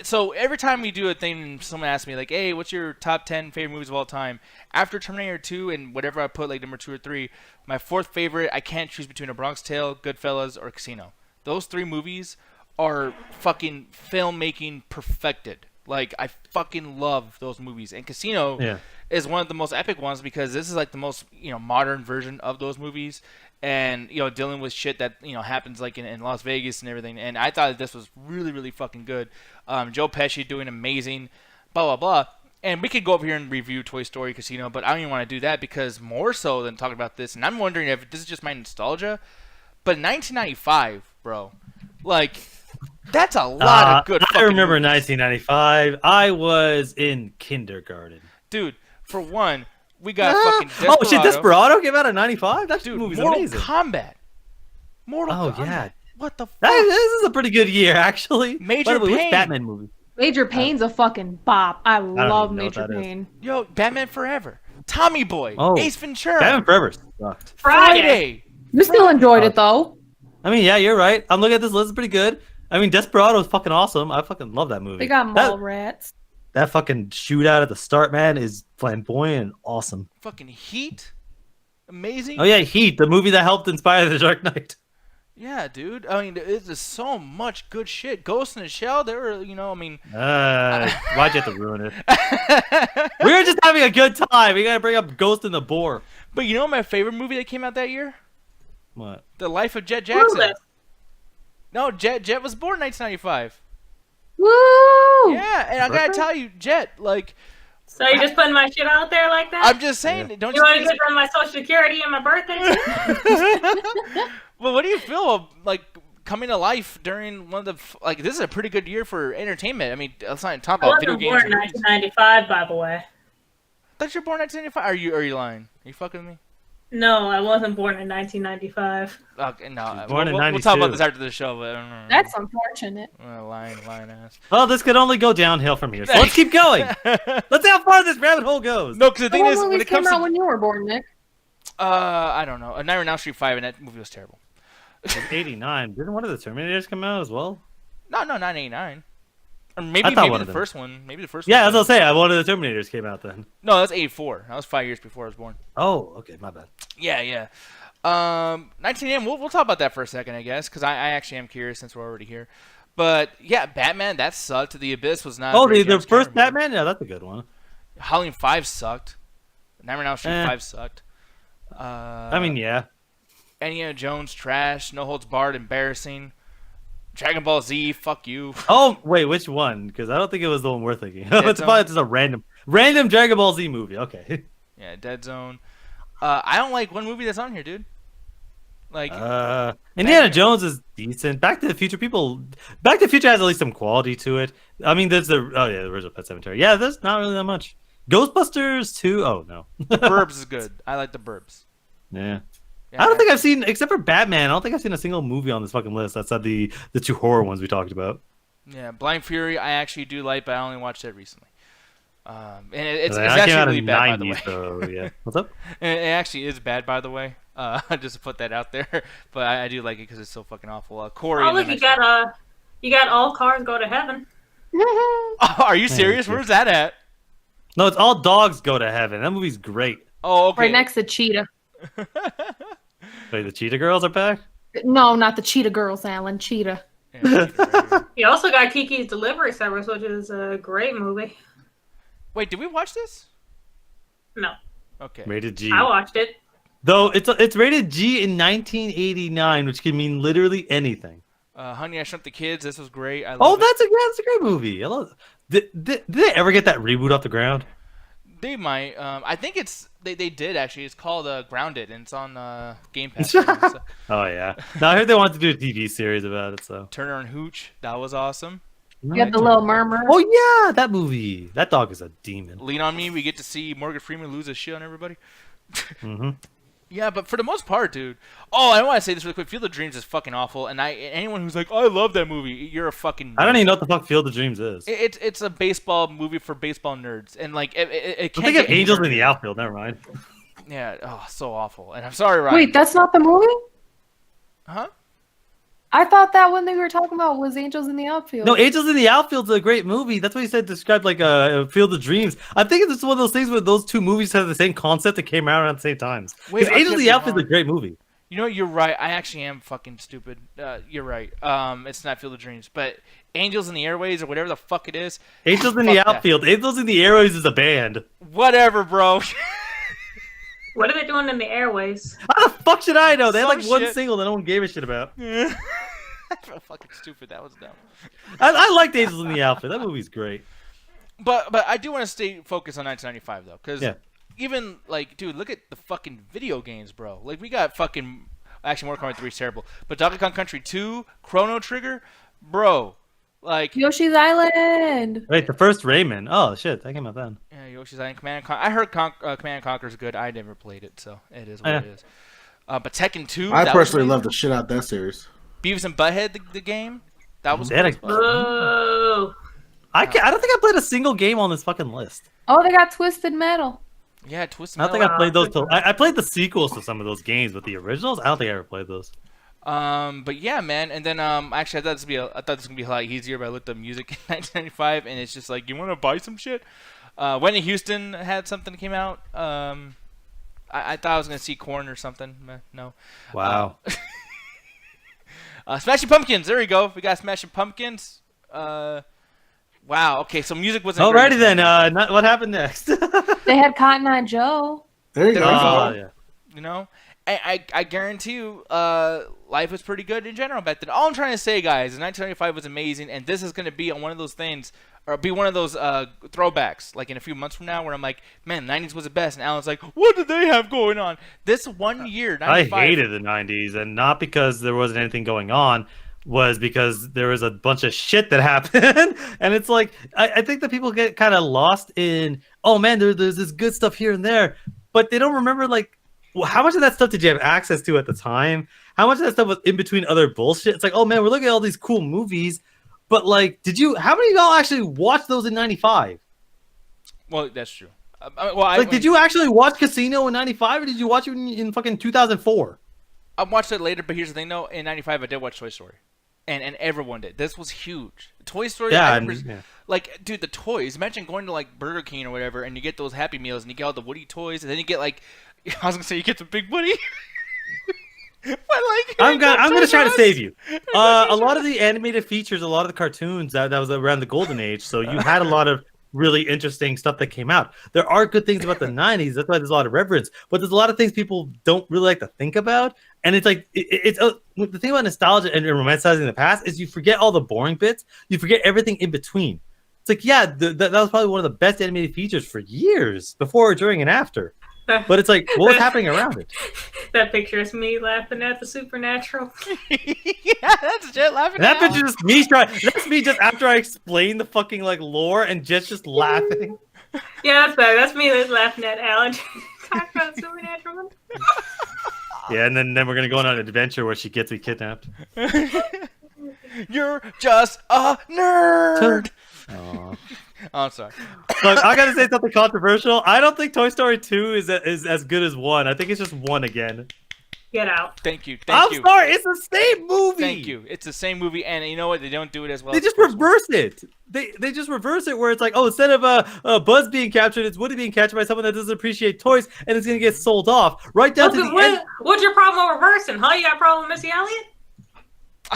So every time we do a thing and someone asks me, like, hey, what's your top 10 favorite movies of all time? After Terminator 2 and whatever I put, like, number 2 or 3, my fourth favorite, I can't choose between A Bronx Tale, Goodfellas, or Casino. Those 3 movies are fucking filmmaking perfected. Like, I fucking love those movies. And Casino is one of the most epic ones because this is, like, the most, modern version of those movies. And, dealing with shit that, happens, like, in Las Vegas and everything. And I thought this was really, really fucking good. Joe Pesci doing amazing, blah, blah, blah. And we could go over here and review Toy Story Casino, but I don't even want to do that because more so than talking about this, and I'm wondering if this is just my nostalgia, but 1995, bro, like, that's a lot of good fucking I remember movies. 1995. I was in kindergarten. Dude, for one, we got fucking Desperado. Oh shit, Desperado came out in 95? That movie's Mortal amazing. Mortal Kombat. Yeah. What the fuck? This is a pretty good year, actually. Major By the way, Payne. which Batman movie? Major Payne's a fucking bop. I love even know what Major that is. Payne. Yo, Batman Forever. Tommy Boy. Oh. Ace Ventura. Batman Forever sucked. Friday. You still enjoyed it though. I mean, yeah, you're right. I'm looking at this list. It's pretty good. I mean, Desperado is fucking awesome. I fucking love that movie. They got mall rats. That fucking shootout at the start, man, is flamboyant and awesome. Fucking Heat. Amazing. Oh yeah, Heat, the movie that helped inspire The Dark Knight. Yeah, dude. I mean, there's just so much good shit. Ghost in the Shell, they were, I mean... Why'd you have to ruin it? We were just having a good time. We gotta bring up Ghost in the Boar. But you know my favorite movie that came out that year? What? The Life of Jet Jackson. Clueless. No, Jet was born in 1995. Woo! Yeah, and I gotta tell you, Jet, like... So you're just putting my shit out there like that? I'm just saying, don't You want to think get on my social security and my birthday? Well, what do you feel like coming to life during one of the like? This is a pretty good year for entertainment. I mean, let's not talk I about video wasn't games. born in 1995, by the way. I thought you were born in 1995. Are you lying? Are you fucking with me? No, I wasn't born in 1995. Okay, no. Born in We'll talk about 92. this after the show. But That's unfortunate. lying ass. Well, this could only go downhill from here. So let's keep going. Let's see how far this rabbit hole goes. No, because the thing What is, when movies it comes came out to when you were born, Nick? I don't know, A Nightmare on Elm Street 5, and that movie was terrible. It was 89. Didn't one of the Terminators come out as well? No, not 89. Or I maybe thought one the of them. first one. Maybe the first Yeah, one. as I'll say, one of the Terminators came out then. No, that's 84. That was 5 years before I was born. Oh, okay, my bad. Yeah. 1980. We'll talk about that for a second, I guess, because I actually am curious since we're already here. But yeah, Batman, that sucked. The Abyss was not. Oh, a great the James first Cameron movie. Batman? Yeah, that's a good one. Halloween 5 sucked. Nightmare on Elm Street 5 sucked. I mean, yeah. Indiana Jones trash. No Holds Barred embarrassing. Dragon Ball Z, fuck you. Oh, wait, which one? Because I don't think it was the one we're thinking. It's Zone? probably just a random Dragon Ball Z movie. Okay. Yeah, Dead Zone. I don't like one movie that's on here, dude. Like Indiana Jones is decent. Back to the Future has at least some quality to it. I mean, there's the original Pet Cemetery. Yeah, there's not really that much. Ghostbusters 2. Oh no. Burbs is good. I like the Burbs. Yeah. Yeah, I don't think I've seen, except for Batman, I don't think I've seen a single movie on this fucking list outside the 2 horror ones we talked about. Yeah, Blind Fury, I actually do like, but I only watched it recently. And it's That came actually out really in bad, 90s, by the way. so yeah. What's up? And it actually is bad, by the way. Just to put that out there, but I do like it because it's so fucking awful. Corey. Oh, look, you got All Cars Go to Heaven. Oh, are you serious? Where's that at? No, it's All Dogs Go to Heaven. That movie's great. Oh, okay. Right next to Cheetah. Wait, the Cheetah Girls are back? No, not the Cheetah Girls, Alan. Cheetah. Yeah, right here. You also got Kiki's Delivery Service, which is a great movie. Wait, did we watch this? No, Okay. Rated G. I watched it. Though it's rated G in 1989, which can mean literally anything. Honey, I Shrunk the Kids. This was great. I Oh, love it. that's a great movie. I love. Did they ever get that reboot off the ground? They might. I think they did actually. It's called Grounded, and it's on Game Pass. Right now, so. Oh yeah. No, I heard they wanted to do a TV series about it. So Turner and Hooch, that was awesome. You got the little murmur. Oh yeah, that movie. That dog is a demon. Lean on Me. We get to see Morgan Freeman lose his shit on everybody. Mm-hmm. Yeah, but for the most part, dude. Oh, I want to say this really quick. Field of Dreams is fucking awful, and anyone who's like, I love that movie, you're a fucking. I don't even know what the fuck Field of Dreams is. It's a baseball movie for baseball nerds, and like it can't I think of get Angels any in the Outfield. Never mind. Yeah. Oh, so awful. And I'm sorry, Ryan. Wait, that's not the movie? Huh? I thought that one they were talking about was Angels in the Outfield. No, Angels in the Outfield's a great movie. That's what you said described like a Field of Dreams. I think it's one of those things where those two movies have the same concept that came out around the same times. Wait, Because Angels in the Outfield's a great movie. You know, you're right. I actually am fucking stupid. You're right. It's not Field of Dreams, but Angels in the Airways or whatever the fuck it is. Angels in the Outfield. Angels in the Airways is a band. Whatever, bro. What are they doing in the airways? How the fuck should I know? They had Some like one shit. single that no one gave a shit about. Fucking stupid. That was dumb. I liked Angels in the Outfield. That movie's great. But I do want to stay focused on 1995 though, because even like, dude, look at the fucking video games, bro. Like we got fucking actually Mortal Kombat 3 is terrible, but Donkey Kong Country 2, Chrono Trigger, bro. Like Yoshi's Island. Wait, the first Rayman. Oh shit, that came out then. yeah, Yoshi's Island, Command and Conquer. I heard Command and Conquer is good. I never played it, so it is what it is. But Tekken 2. I personally love the shit out that series. Beavis and Butthead, the game. That was That cool. Oh, I don't think I played a single game on this fucking list. Oh, they got Twisted Metal. Yeah, Twisted I don't Metal. think I played those. I played the sequels to some of those games, but the originals, I don't think I ever played those. But yeah, man. And then actually, I thought this was gonna be a lot easier, but I looked up music in 1995, and it's just like, you want to buy some shit? Whitney Houston had something that came out. I thought I was gonna see Korn or something. No. Wow. Smashing Pumpkins. There we go. We got Smashing Pumpkins. Wow. Okay, so music wasn't. Alrighty then. What happened next? They had Cotton Eye Joe. There you go. Oh, yeah. You know, I guarantee you, life was pretty good in general back then. All I'm trying to say, guys, is 1995 was amazing, and this is going to be on one of those things, or be one of those throwbacks, like in a few months from now, where I'm like, man, 90s was the best, and Alan's like, what did they have going on? This 1 year, 95. I hated the 90s, and not because there wasn't anything going on, was because there was a bunch of shit that happened. And it's like, I think that people get kind of lost in, oh man, there's this good stuff here and there, but they don't remember, like, well, how much of that stuff did you have access to at the time? How much of that stuff was in between other bullshit? It's like, oh man, we're looking at all these cool movies, but like, how many of y'all actually watch those in 95? Well, that's true. Did you actually watch Casino in 95, or did you watch it in fucking 2004? I watched it later, but here's the thing, though. In 95, I did watch Toy Story. And everyone did. This was huge. Toy Story, like, dude, the toys. Imagine going to, like, Burger King or whatever, and you get those Happy Meals, and you get all the Woody toys, and then you get, like, I was going to say, you get the Big Woody. But, like, I'm gonna try to save you. A lot of the animated features, a lot of the cartoons, that was around the golden age, so you had a lot of really interesting stuff that came out. There are good things about the 90s. That's why there's a lot of reverence. But there's a lot of things people don't really like to think about. And it's like, the thing about nostalgia and romanticizing the past is you forget all the boring bits. You forget everything in between. It's like, yeah, that was probably one of the best animated features for years, before, during, and after. But it's like, what was happening around it? that picture is me laughing at the supernatural. Yeah, that's Jet laughing. And that picture is me that's me just after I explain the fucking like lore and just laughing. Yeah, that's better. That's me that's laughing at Alan. Talk about supernatural. Yeah, and then we're gonna go on an adventure where she gets me kidnapped. You're just a nerd. Aww. Oh, I'm sorry. Look, I gotta say something controversial. I don't think Toy Story 2 is as good as 1. I think it's just 1 again. Get out. Thank you. I'm sorry, it's the same movie. Thank you. It's the same movie, and you know what? They don't do it as well. They just reverse it. They just reverse it where it's like, oh, instead of Buzz being captured, it's Woody being captured by someone that doesn't appreciate toys, and it's gonna get sold off right down to the end. What's your problem with reversing? Huh? You got a problem with Missy Elliott?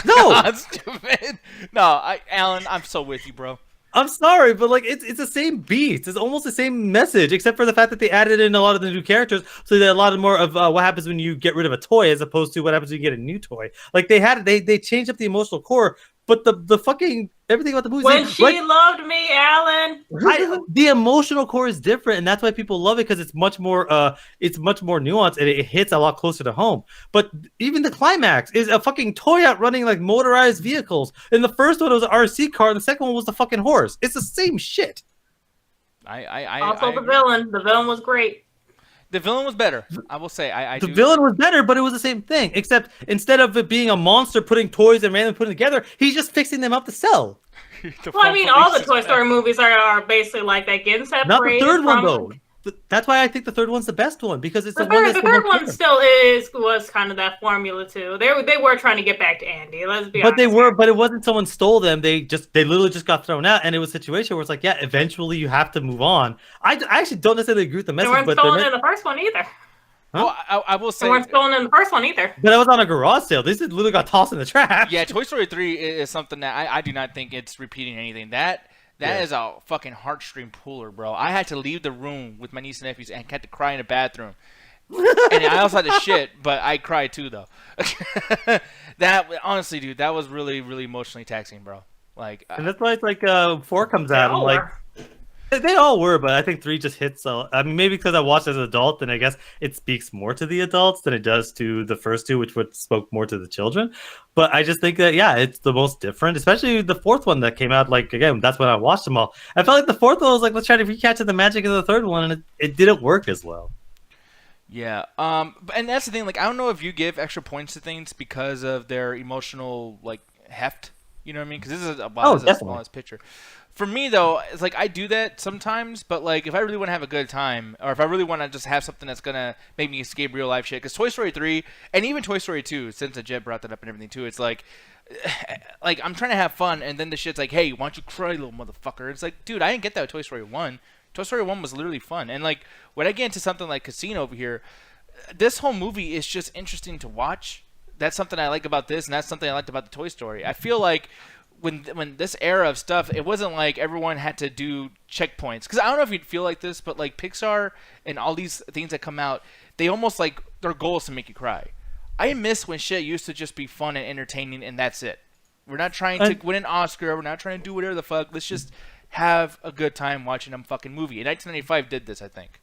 No, That's stupid. No, Alan, I'm so with you, bro. I'm sorry, but like it's the same beat. It's almost the same message, except for the fact that they added in a lot of the new characters, so that a lot more of what happens when you get rid of a toy, as opposed to what happens when you get a new toy. Like they changed up the emotional core but the fucking everything about the movie. When she loved me, Alan. The emotional core is different, and that's why people love it because it's much more nuanced and it hits a lot closer to home. But even the climax is a fucking toy outrunning like motorized vehicles. In the first one, it was an RC car, and the second one was the fucking horse. It's the same shit. The villain. The villain was great. The villain was better. I will say. The villain was better, but it was the same thing. Except instead of it being a monster putting toys and randomly putting together, he's just fixing them up to sell. Well, I mean, all the Toy Story movies are basically like that, getting separated. Not the third one, though. That's why I think the third one's the best one, because it's the third one still was kind of that formula too. They were trying to get back to Andy. Let's be honest. But it wasn't someone stole them. They literally just got thrown out, and it was a situation where it's like, yeah, eventually you have to move on. I actually don't necessarily agree with the message. They weren't stolen in the first one either. Huh? Well, I will say they weren't stolen in the first one either. But I was on a garage sale. This literally got tossed in the trash. Yeah, Toy Story 3 is something that I do not think it's repeating anything. That is a fucking heartstring puller, bro. I had to leave the room with my niece and nephews and had to cry in the bathroom. And I also had to shit, but I cried too, though. That honestly, dude, that was really, really emotionally taxing, bro. Like, and that's why it's like 4 comes out. I'm like, they all were, but I think 3 just hits. I mean, maybe because I watched as an adult, then I guess it speaks more to the adults than it does to the first 2, which spoke more to the children. But I just think that, yeah, it's the most different, especially the 4th one that came out. Like, again, that's when I watched them all. I felt like the 4th one was like, let's try to recapture the magic of the 3rd one, and it didn't work as well. Yeah, and that's the thing. Like, I don't know if you give extra points to things because of their emotional like heft. You know what I mean? Because this is the smallest picture. For me, though, it's like I do that sometimes, but like if I really want to have a good time, or if I really want to just have something that's gonna make me escape real life shit, because Toy Story 3 and even Toy Story 2, since Jet brought that up and everything too, it's like I'm trying to have fun, and then the shit's like, hey, why don't you cry, little motherfucker? It's like, dude, I didn't get that with Toy Story 1. Toy Story 1 was literally fun, and like when I get into something like Casino over here, this whole movie is just interesting to watch. That's something I like about this, and that's something I liked about the Toy Story. I feel like when this era of stuff, it wasn't like everyone had to do checkpoints. Because I don't know if you'd feel like this, but like Pixar and all these things that come out, they almost like their goal is to make you cry. I miss when shit used to just be fun and entertaining, and that's it. We're not trying to win an Oscar. We're not trying to do whatever the fuck. Let's just have a good time watching a fucking movie. And 1995 did this, I think.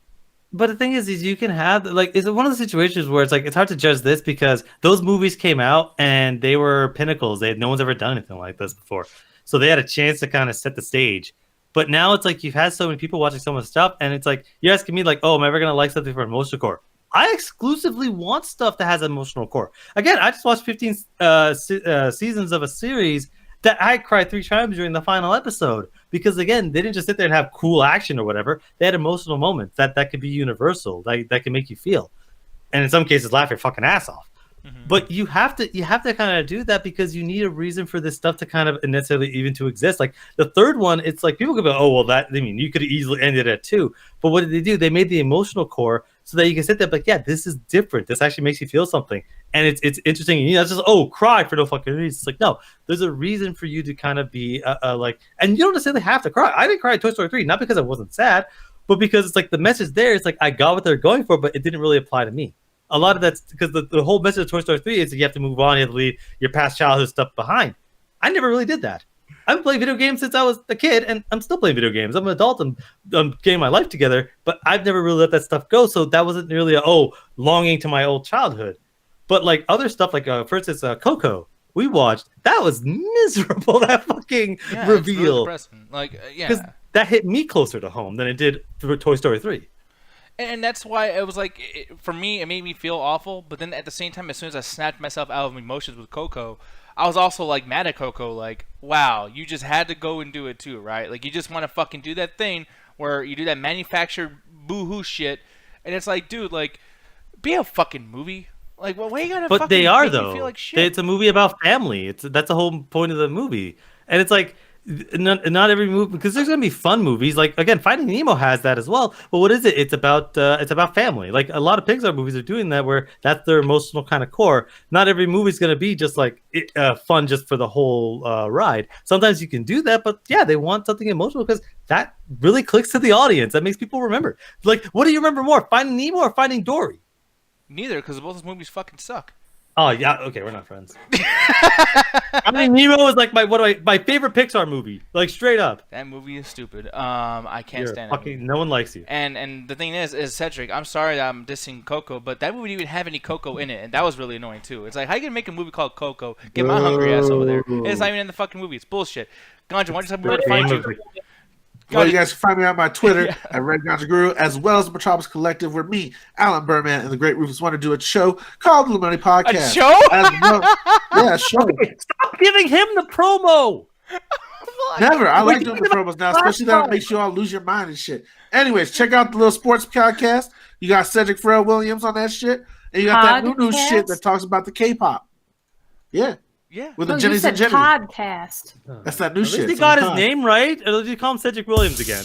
But the thing is you can have it's one of the situations where it's like it's hard to judge this because those movies came out and they were pinnacles. No one's ever done anything like this before, so they had a chance to kind of set the stage. But now it's like you've had so many people watching so much stuff, and it's like you're asking me like, oh, am I ever gonna like something for emotional core? I exclusively want stuff that has emotional core. Again, I just watched 15 seasons of a series that I cried 3 times during the final episode. Because again, they didn't just sit there and have cool action or whatever. They had emotional moments that could be universal, that can make you feel, and in some cases, laugh your fucking ass off. Mm-hmm. But you have to kind of do that because you need a reason for this stuff to kind of necessarily even to exist. Like the 3rd one, it's like people could be, oh well, you could have easily ended at 2. But what did they do? They made the emotional core so that you can sit there, like, yeah, this is different. This actually makes you feel something, and it's interesting. And it's just cry for no fucking reason. It's like no, there's a reason for you to kind of be like, and you don't necessarily have to cry. I didn't cry at Toy Story 3, not because I wasn't sad, but because it's like the message there. It's like I got what they're going for, but it didn't really apply to me. A lot of that's because the whole message of Toy Story 3 is that you have to move on, you have to leave your past childhood stuff behind. I never really did that. I've been playing video games since I was a kid, and I'm still playing video games. I'm an adult, and I'm getting my life together, but I've never really let that stuff go, so that wasn't really longing to my old childhood. But like other stuff, like for instance, Coco, we watched, that was miserable, that fucking reveal. It's really like, because that hit me closer to home than it did for Toy Story 3. And that's why it was like, for me, it made me feel awful. But then at the same time, as soon as I snapped myself out of emotions with Coco, I was also like mad at Coco. Like, wow, you just had to go and do it too, right? Like, you just want to fucking do that thing where you do that manufactured boo-hoo shit. And it's like, dude, like, be a fucking movie. Like, well, why you gotta fucking they are, make though. Me feel like shit? It's a movie about family. That's the whole point of the movie. And it's like, not every movie, because there's gonna be fun movies. Like again, Finding Nemo has that as well. But what is it? It's about family. Like a lot of Pixar movies are doing that, where that's their emotional kind of core. Not every movie's gonna be just like fun just for the whole ride. Sometimes you can do that, but yeah, they want something emotional because that really clicks to the audience. That makes people remember. Like, what do you remember more, Finding Nemo or Finding Dory? Neither, because both those movies fucking suck. Oh yeah, okay, we're not friends. I mean, Niro is like my favorite Pixar movie, like straight up. That movie is stupid. I can't You're stand fucking. it. No one likes you. And the thing is Cedric, I'm sorry that I'm dissing Coco, but that movie didn't even have any Coco in it, and that was really annoying too. It's like, how you gonna make a movie called Coco? Get my hungry ass over there. And it's not even in the fucking movie. It's bullshit. Ganja, why don't you tell me where to find you? Well, you guys can find me on my Twitter at Red Ganja Guru, as well as the Metropolis Collective, where me, Alan Berman, and the Great Rufus want to do a show called the Luminati Podcast. A show? Yeah, a show. Stop giving him the promo. Never. I like doing the promos now, especially that makes you all lose your mind and shit. Anyways, check out the little sports podcast. You got Cedric Pharrell Williams on that shit, and you got that new shit that talks about the K-pop. Yeah. Yeah. With the you Jennies said and Jennies. podcast. That's that new At shit. least he got his name right. Or did you call him Cedric Williams again?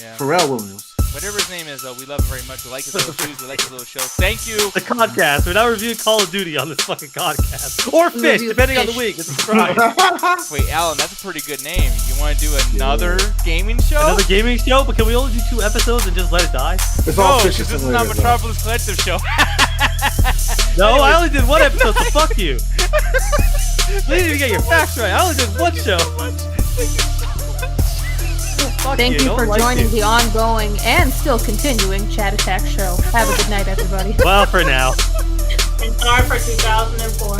Yeah. Pharrell Williams. Whatever his name is, though, we love him very much. We like his little shoes. We like his little show. Thank you. The podcast. We're now reviewing Call of Duty on this fucking podcast. Or Fish, depending on the week. It's a surprise. Wait, Alan, that's a pretty good name. You want to do another gaming show? Another gaming show? But can we only do 2 episodes and just let it die? It's No, all because Fish this is not Metropolis Collective show. No, I only did 1 episode, so fuck you. You didn't even get your facts right. I only did 1 show. Fuck Thank you don't for like joining you. the ongoing and still continuing Chat Attack show. Have a good night, everybody. Well, for now. And sorry for 2004.